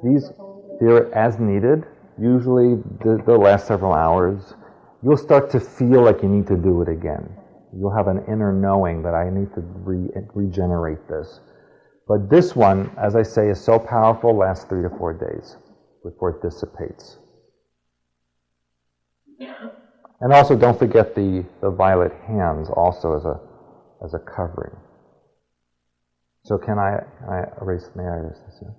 These, they're as needed. Usually they'll last several hours. You'll start to feel like you need to do it again. You'll have an inner knowing that I need to regenerate this. But this one, as I say, is so powerful, lasts 3 to 4 days before it dissipates. And also, don't forget the violet hands also as a covering. So can I erase? May I erase this? Yeah?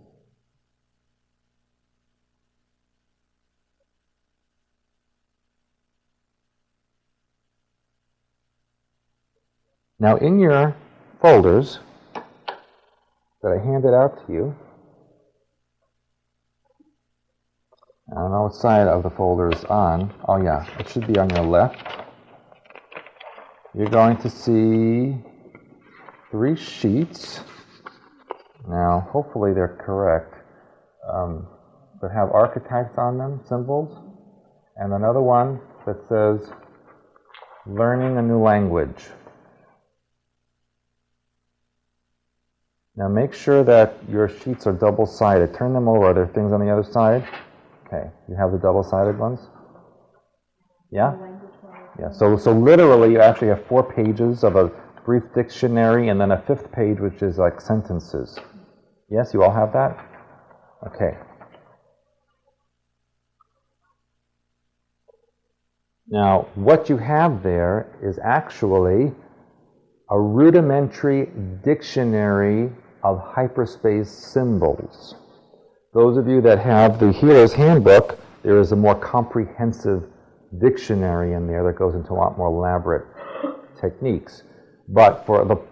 Now, in your folders that I handed out to you, I don't know what side of the folder is on. Oh yeah, it should be on your left. You're going to see 3 sheets. Now, hopefully they're correct. That have archetypes on them, symbols. And another one that says, learning a new language. Now make sure that your sheets are double-sided. Turn them over. Are there things on the other side? Okay, you have the double-sided ones? Yeah? Yeah, so literally you actually have 4 pages of a brief dictionary and then a 5th page which is like sentences. Yes, you all have that? Okay. Now, what you have there is actually a rudimentary dictionary of hyperspace symbols. Those of you that have the Healer's Handbook, there is a more comprehensive dictionary in there that goes into a lot more elaborate techniques. But for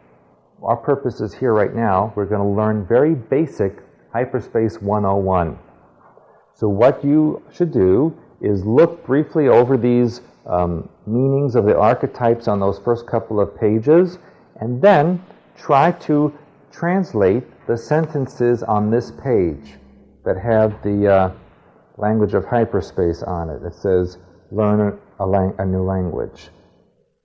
our purposes here right now, we're going to learn very basic Hyperspace 101. So what you should do is look briefly over these meanings of the archetypes on those first couple of pages, and then try to translate the sentences on this page that have the language of hyperspace on it. It says, learn a new language.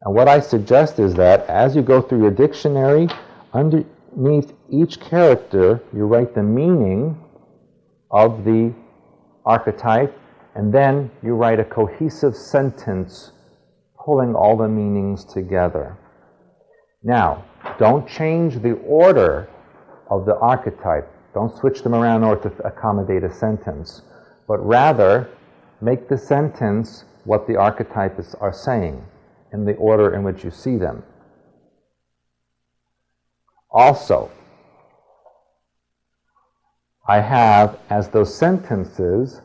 And what I suggest is that as you go through your dictionary, underneath each character, you write the meaning of the archetype, and then you write a cohesive sentence pulling all the meanings together. Now, don't change the order of the archetype. Don't switch them around in order to accommodate a sentence, but rather make the sentence what the archetypes are saying in the order in which you see them. Also, I have as those sentences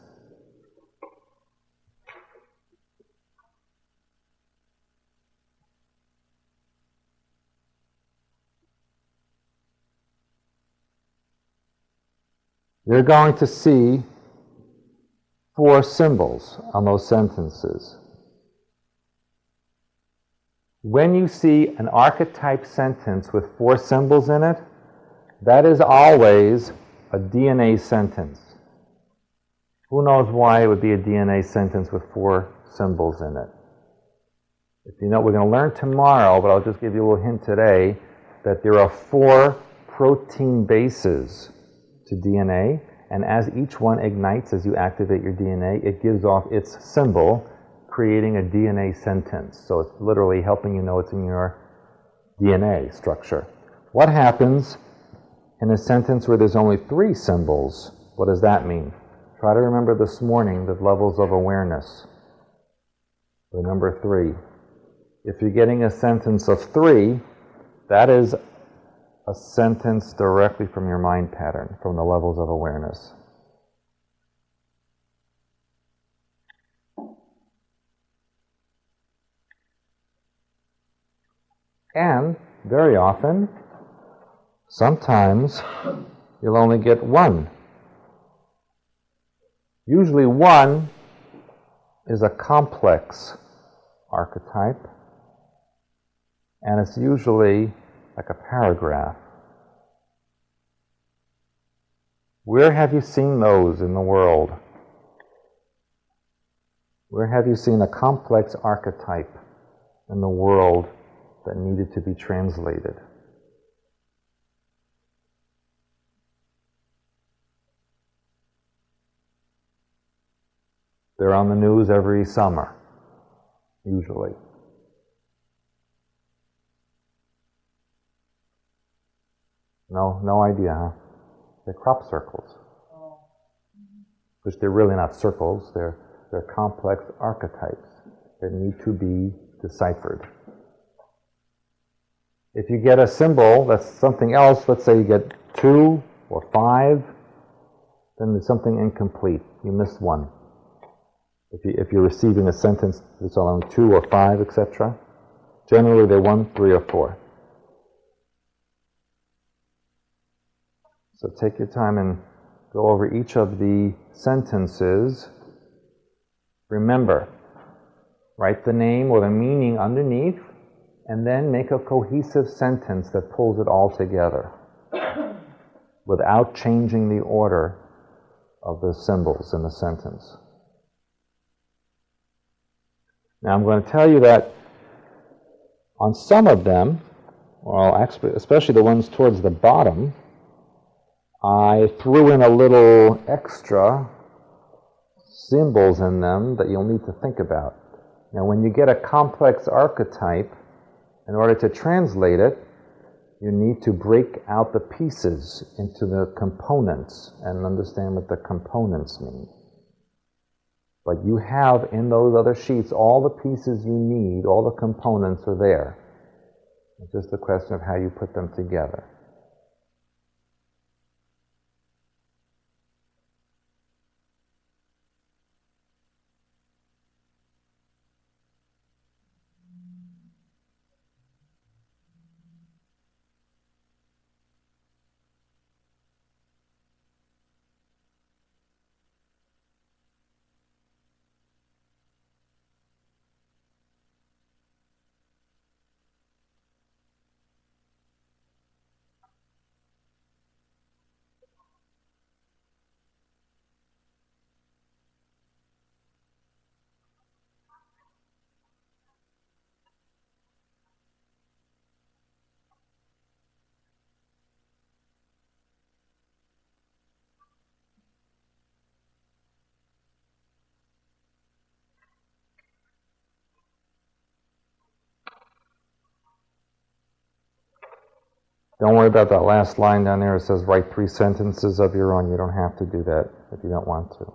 you're going to see 4 symbols on those sentences. When you see an archetype sentence with 4 symbols in it, that is always a DNA sentence. Who knows why it would be a DNA sentence with 4 symbols in it? If you know, we're going to learn tomorrow, but I'll just give you a little hint today, that there are 4 protein bases to DNA, and as each one ignites, as you activate your DNA, it gives off its symbol, creating a DNA sentence. So it's literally helping you know it's in your DNA structure. What happens in a sentence where there's only 3 symbols? What does that mean? Try to remember this morning the levels of awareness. The number 3. If you're getting a sentence of 3, that is a sentence directly from your mind pattern, from the levels of awareness. And very often, Sometimes you'll only get one. Usually one is a complex archetype, and it's usually like a paragraph. Where have you seen those in the world? Where have you seen a complex archetype in the world that needed to be translated? They're on the news every summer, usually. No idea, huh? They're crop circles. Which they're really not circles, they're complex archetypes that need to be deciphered. If you get a symbol that's something else, let's say you get 2 or 5, then there's something incomplete. You missed one. If you're receiving a sentence that's on 2 or 5, etc., generally they're 1, 3, or 4. So take your time and go over each of the sentences. Remember, write the name or the meaning underneath, and then make a cohesive sentence that pulls it all together without changing the order of the symbols in the sentence. Now I'm going to tell you that on some of them, well, actually, especially the ones towards the bottom, I threw in a little extra symbols in them that you'll need to think about. Now, when you get a complex archetype, in order to translate it, you need to break out the pieces into the components and understand what the components mean. But you have in those other sheets all the pieces you need, all the components are there. It's just a question of how you put them together. Don't worry about that last line down there. It says write 3 sentences of your own. You don't have to do that if you don't want to.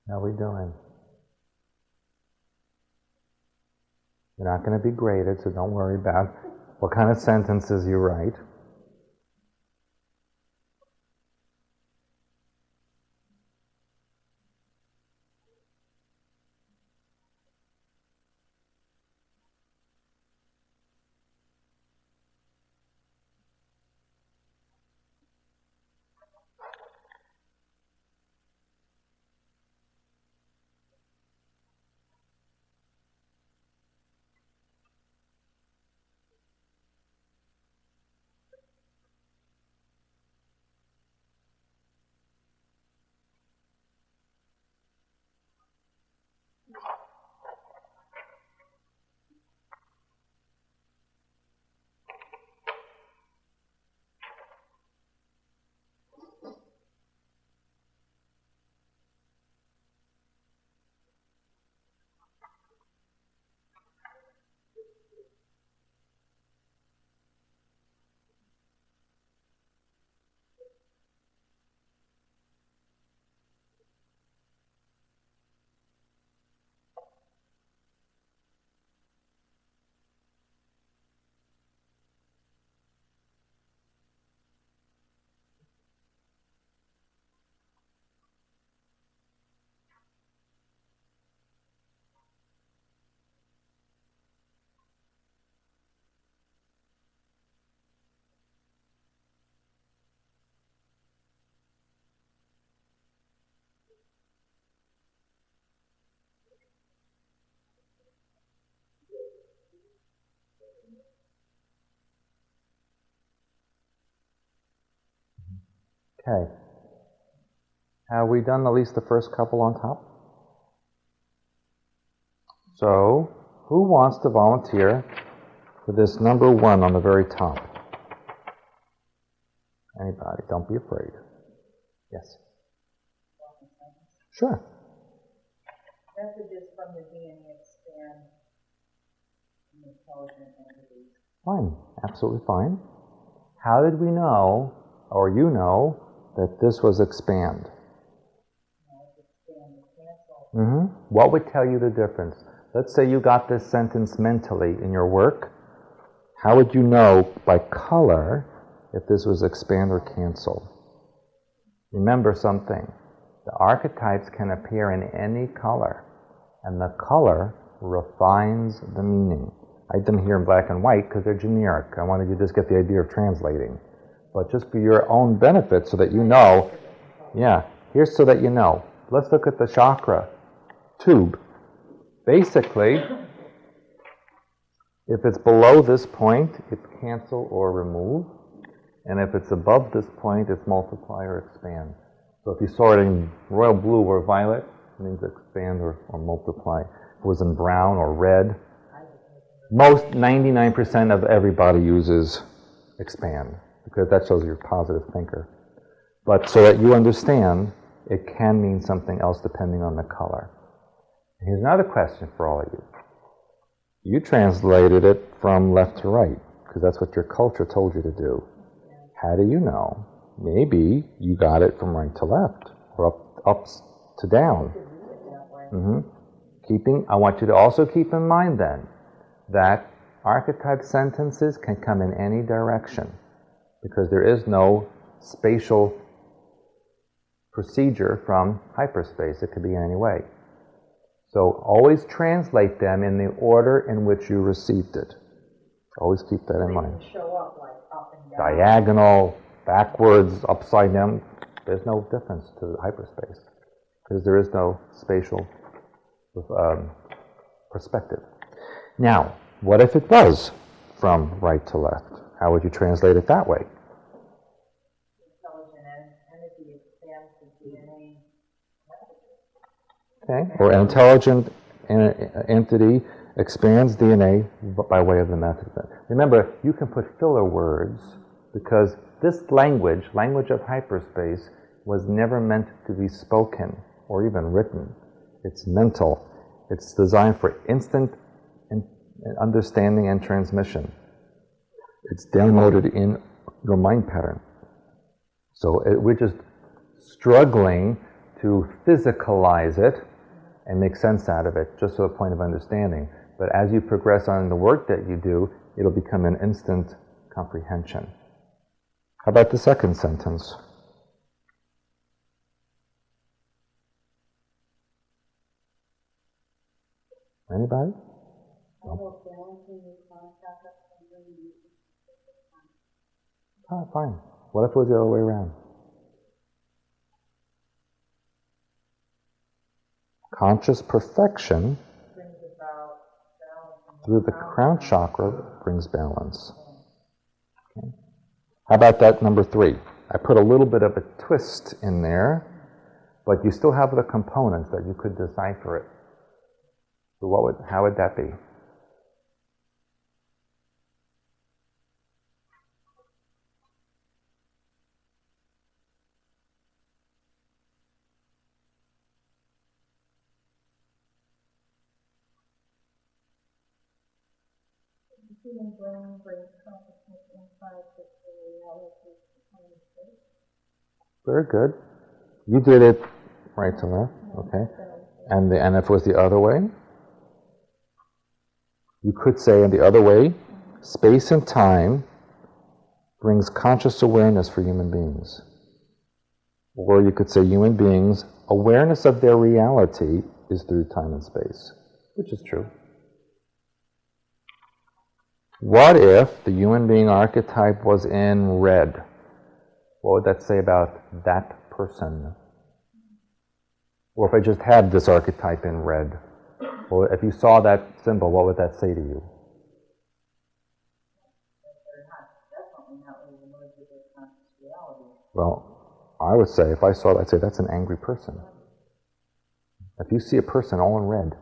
How are we doing? You're not going to be graded, so don't worry about what kind of sentences you write. Okay. Have we done at least the first couple on top? So, who wants to volunteer for this number 1 on the very top? Anybody? Don't be afraid. Yes? Sure. Messages from the DNA expand in intelligent entities. Fine. Absolutely fine. How did we know, or you know, that this was expand? Expand and cancel. What would tell you the difference? Let's say you got this sentence mentally in your work. How would you know by color if this was expand or cancel? Remember something. The archetypes can appear in any color, and the color refines the meaning. I did them here in black and white because they're generic. I wanted you to just get the idea of translating. But just for your own benefit so that you know, here's so that you know. Let's look at the chakra tube. Basically, if it's below this point, it's cancel or remove. And if it's above this point, it's multiply or expand. So if you saw it in royal blue or violet, it means expand or multiply. If it was in brown or red, most 99% of everybody uses expand, because that shows you're a positive thinker. But so that you understand, it can mean something else depending on the color. Here's another question for all of you. You translated it from left to right, because that's what your culture told you to do. How do you know? Maybe you got it from right to left, or up to down. I want you to also keep in mind then, that archetype sentences can come in any direction, because there is no spatial procedure from hyperspace. It could be in any way. So always translate them in the order in which you received it. Always keep that in mind. Show up like up and down. Diagonal, backwards, upside down. There's no difference to hyperspace, because there is no spatial perspective. Now, what if it was from right to left? How would you translate it that way? Intelligent entity expands the DNA. Okay. Or an intelligent entity expands DNA by way of the method. Remember, you can put filler words, because this language of hyperspace, was never meant to be spoken or even written. It's mental. It's designed for instant understanding and transmission. It's downloaded in your mind pattern. So we're just struggling to physicalize it and make sense out of it, just to the point of understanding. But as you progress on in the work that you do, it'll become an instant comprehension. How about the second sentence? Anybody? No. Oh, fine. What if it was the other way around? Conscious perfection through the crown chakra brings balance. Okay. How about that number 3? I put a little bit of a twist in there, but you still have the components that you could decipher it. So how would that be? Very good. You did it right to left, okay. And if it was the other way? You could say in the other way, space and time brings conscious awareness for human beings. Or you could say human beings, awareness of their reality is through time and space, which is true. What if the human being archetype was in red? What would that say about that person? Or if I just had this archetype in red? Or if you saw that symbol, what would that say to you? Well, I would say, if I saw that, I'd say that's an angry person. If you see a person all in red,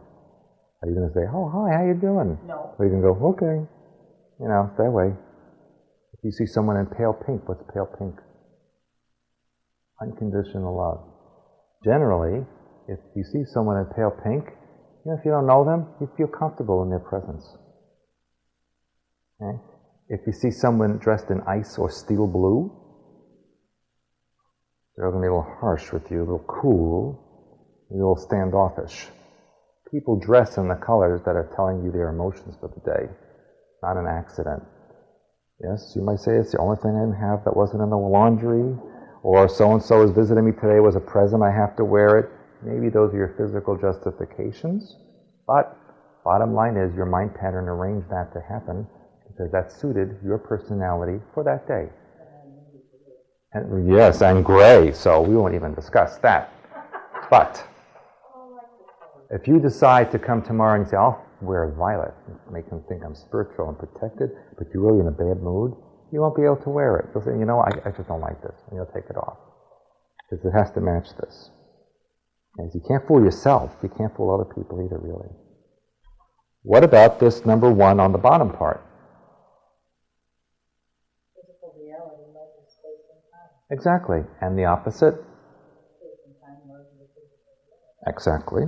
are you going to say, oh, hi, how you doing? No. Or you can go, okay. You know, that way. If you see someone in pale pink, what's pale pink? Unconditional love. Generally, if you see someone in pale pink, if you don't know them, you feel comfortable in their presence. Okay? If you see someone dressed in ice or steel blue, they're going to be a little harsh with you, a little cool, a little standoffish. People dress in the colors that are telling you their emotions for the day. Not an accident. Yes, you might say it's the only thing I didn't have that wasn't in the laundry, or so-and-so is visiting me today, was a present, I have to wear it. Maybe those are your physical justifications, but bottom line is your mind pattern arranged that to happen because that suited your personality for that day. And, yes, and gray, so we won't even discuss that. But if you decide to come tomorrow and say, I'll wear violet, make them think I'm spiritual and protected, but you're really in a bad mood, you won't be able to wear it. You'll say, I just don't like this, and you'll take it off. Because it has to match this. And you can't fool yourself. You can't fool other people either, really. What about this number 1 on the bottom part? Physical reality measures space and time. Exactly. And the opposite? Space and time measures the physical reality. Exactly.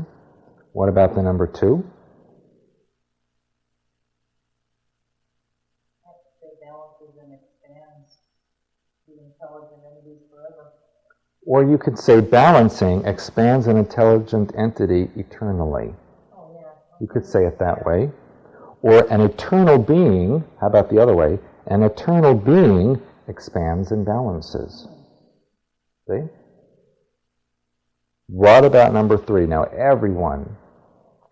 What about the number 2? It balances and expands the intelligent entities forever. Or you could say balancing expands an intelligent entity eternally. Oh, yeah. You could say it that way. Or an eternal being, how about the other way? An eternal being expands and balances. See? What about number 3? Now everyone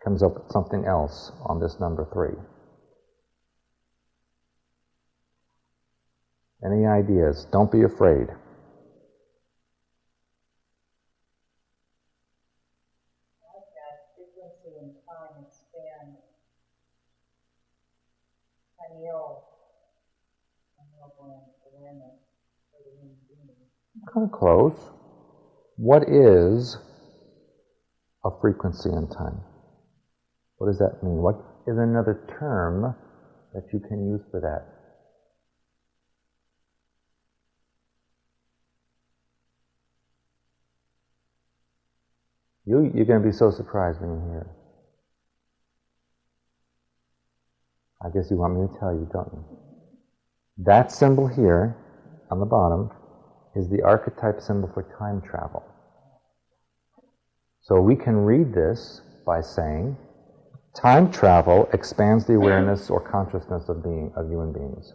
comes up with something else on this number 3. Any ideas? Don't be afraid. Kind of close. What is a frequency in time? What does that mean? What is another term that you can use for that? You're going to be so surprised when you hear it. I guess you want me to tell you, don't you? That symbol here, on the bottom, is the archetype symbol for time travel. So we can read this by saying, time travel expands the awareness or consciousness of human beings.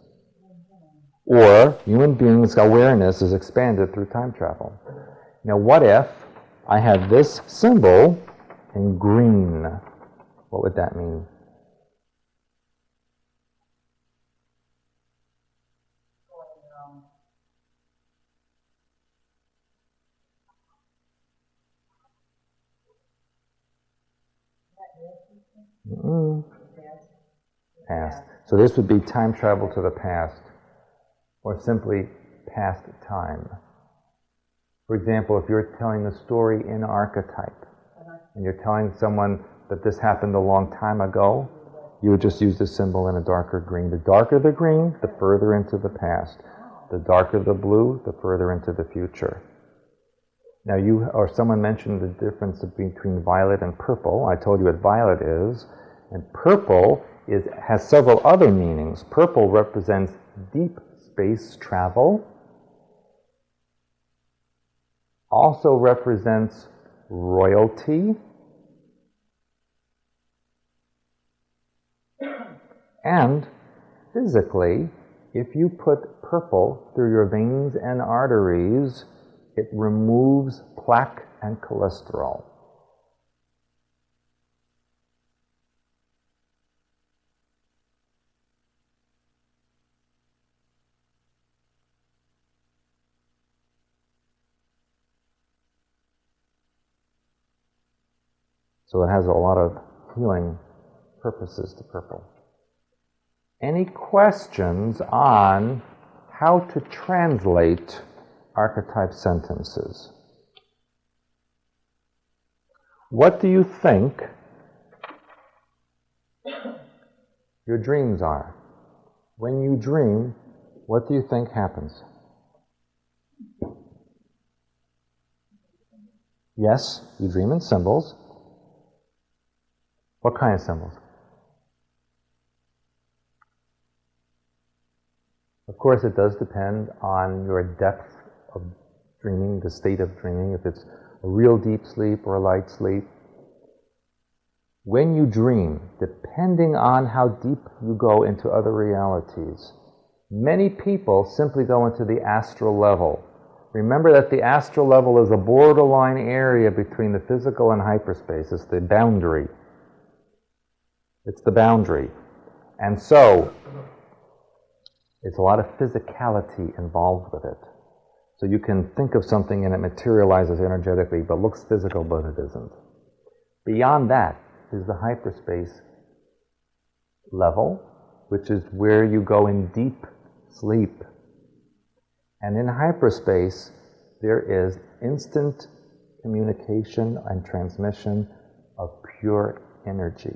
Or human beings' awareness is expanded through time travel. Now what if I had this symbol in green? What would that mean? Past. So this would be time travel to the past, or simply past time. For example, if you're telling a story in archetype, and you're telling someone that this happened a long time ago, you would just use the symbol in a darker green. The darker the green, the further into the past. The darker the blue, the further into the future. Now you, or someone mentioned the difference between violet and purple. I told you what violet is, and purple has several other meanings. Purple represents deep space travel, also represents royalty, and physically, if you put purple through your veins and arteries, it removes plaque and cholesterol. So it has a lot of healing purposes to purple. Any questions on how to translate archetype sentences? What do you think your dreams are? When you dream, what do you think happens? Yes, you dream in symbols. What kind of symbols? Of course, it does depend on your depth of dreaming, the state of dreaming, if it's a real deep sleep or a light sleep. When you dream, depending on how deep you go into other realities, many people simply go into the astral level. Remember that the astral level is a borderline area between the physical and hyperspace. It's the boundary. It's the boundary. And so, it's a lot of physicality involved with it. So you can think of something and it materializes energetically, but looks physical, but it isn't. Beyond that is the hyperspace level, which is where you go in deep sleep. And in hyperspace, there is instant communication and transmission of pure energy.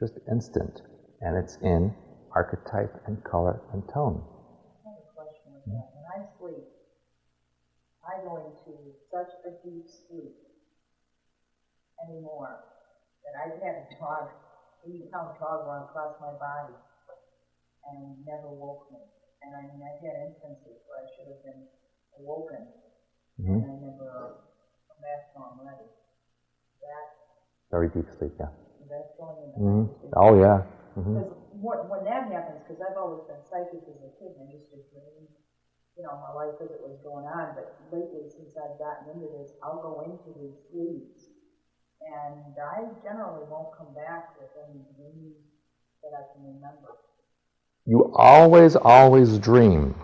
Just instant. And it's in archetype and color and tone. I have a question with that. When I sleep, I go into such a deep sleep anymore that I've had a dog, 80-pound dog run across my body and never woke me. And I mean, I've had instances where I should have been awoken, and I never come back till I'm ready. That very deep sleep, yeah. That's going in the Oh, yeah. Because when that happens, because I've always been psychic as a kid, and I used to dream, my life as it was going on, but lately, since I've gotten into this, I'll go into these sleeps, and I generally won't come back with any dreams that I can remember. You always dream,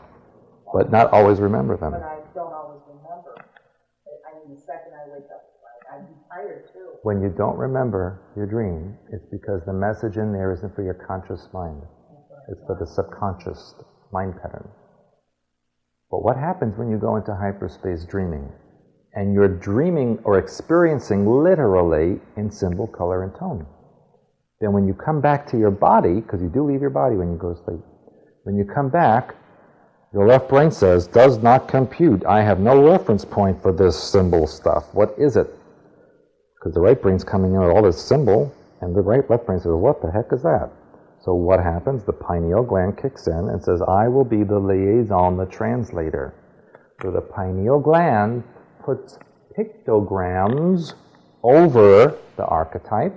but not always remember them. But I don't always remember. I mean, the second I wake up, I'd be tired too. When you don't remember your dream, it's because the message in there isn't for your conscious mind. It's for the subconscious mind pattern. But what happens when you go into hyperspace dreaming? And you're dreaming or experiencing literally in symbol, color, and tone. Then when you come back to your body, because you do leave your body when you go to sleep, when you come back, your left brain says, does not compute. I have no reference point for this symbol stuff. What is it? Because the right brain's coming in with all this symbol, and the left brain says, what the heck is that? So what happens? The pineal gland kicks in and says, I will be the liaison, the translator. So the pineal gland puts pictograms over the archetype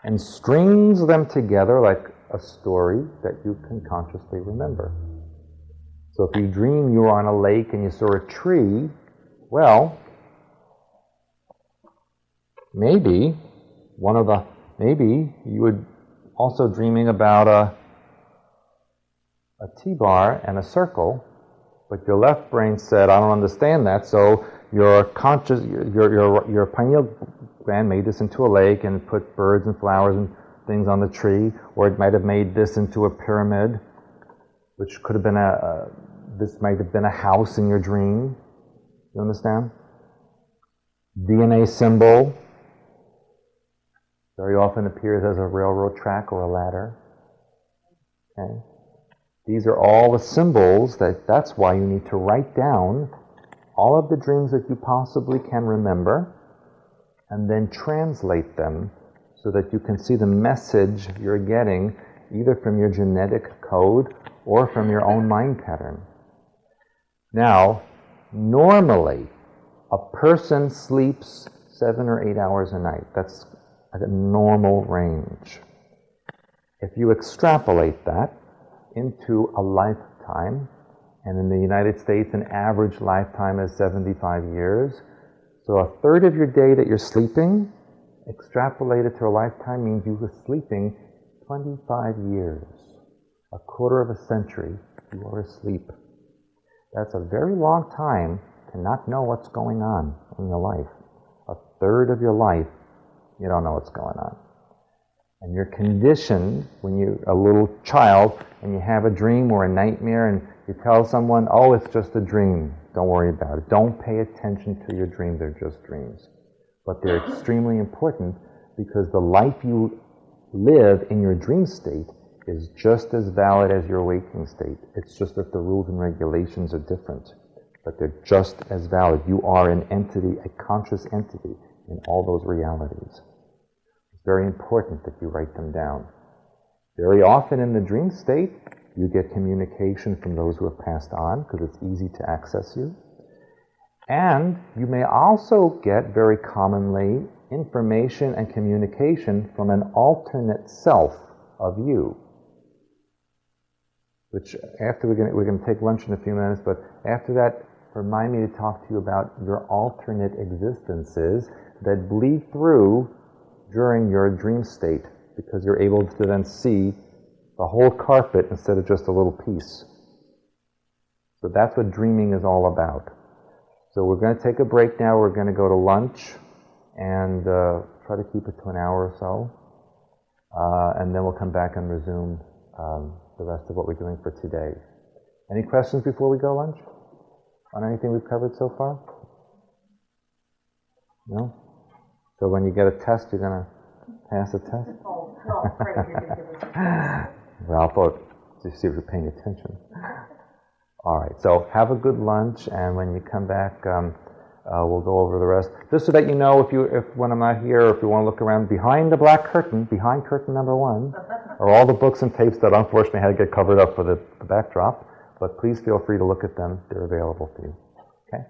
and strings them together like a story that you can consciously remember. So if you dream you were on a lake and you saw a tree, well, maybe you would also dreaming about a T-bar and a circle, but your left brain said, I don't understand that, so your pineal gland made this into a lake and put birds and flowers and things on the tree, or it might have made this into a pyramid, which could have been this might have been a house in your dream. You understand? DNA symbol very often appears as a railroad track or a ladder. Okay? These are all the symbols that's why you need to write down all of the dreams that you possibly can remember and then translate them so that you can see the message you're getting either from your genetic code or from your own mind pattern. Now, normally, a person sleeps 7 or 8 hours a night. That's a normal range. If you extrapolate that into a lifetime, and in the United States an average lifetime is 75 years, so a third of your day that you're sleeping, extrapolated to a lifetime means you were sleeping 25 years. A quarter of a century, you are asleep. That's a very long time to not know what's going on in your life. A third of your life, you don't know what's going on. And you're conditioned when you're a little child and you have a dream or a nightmare and you tell someone, oh, it's just a dream. Don't worry about it. Don't pay attention to your dreams. They're just dreams. But they're extremely important because the life you live in your dream state is just as valid as your waking state. It's just that the rules and regulations are different. But they're just as valid. You are an entity, a conscious entity in all those realities. It's very important that you write them down. Very often in the dream state, you get communication from those who have passed on because it's easy to access you. And you may also get, very commonly, information and communication from an alternate self of you. Which, after we're going to take lunch in a few minutes, but after that, remind me to talk to you about your alternate existences that bleed through during your dream state, because you're able to then see the whole carpet instead of just a little piece. So that's what dreaming is all about. So we're going to take a break now. We're going to go to lunch and try to keep it to an hour or so. And then we'll come back and resume the rest of what we're doing for today. Any questions before we go lunch? On anything we've covered so far? No? So when you get a test, you're going to pass the test? Oh, no, great, you're going to give us a test. Well, I thought to see if you're paying attention. All right, so have a good lunch, and when you come back, we'll go over the rest. Just so that you know, if when I'm not here, or if you want to look around behind the black curtain, behind curtain number 1, are all the books and tapes that unfortunately had to get covered up for the backdrop. But please feel free to look at them. They're available for you. Okay?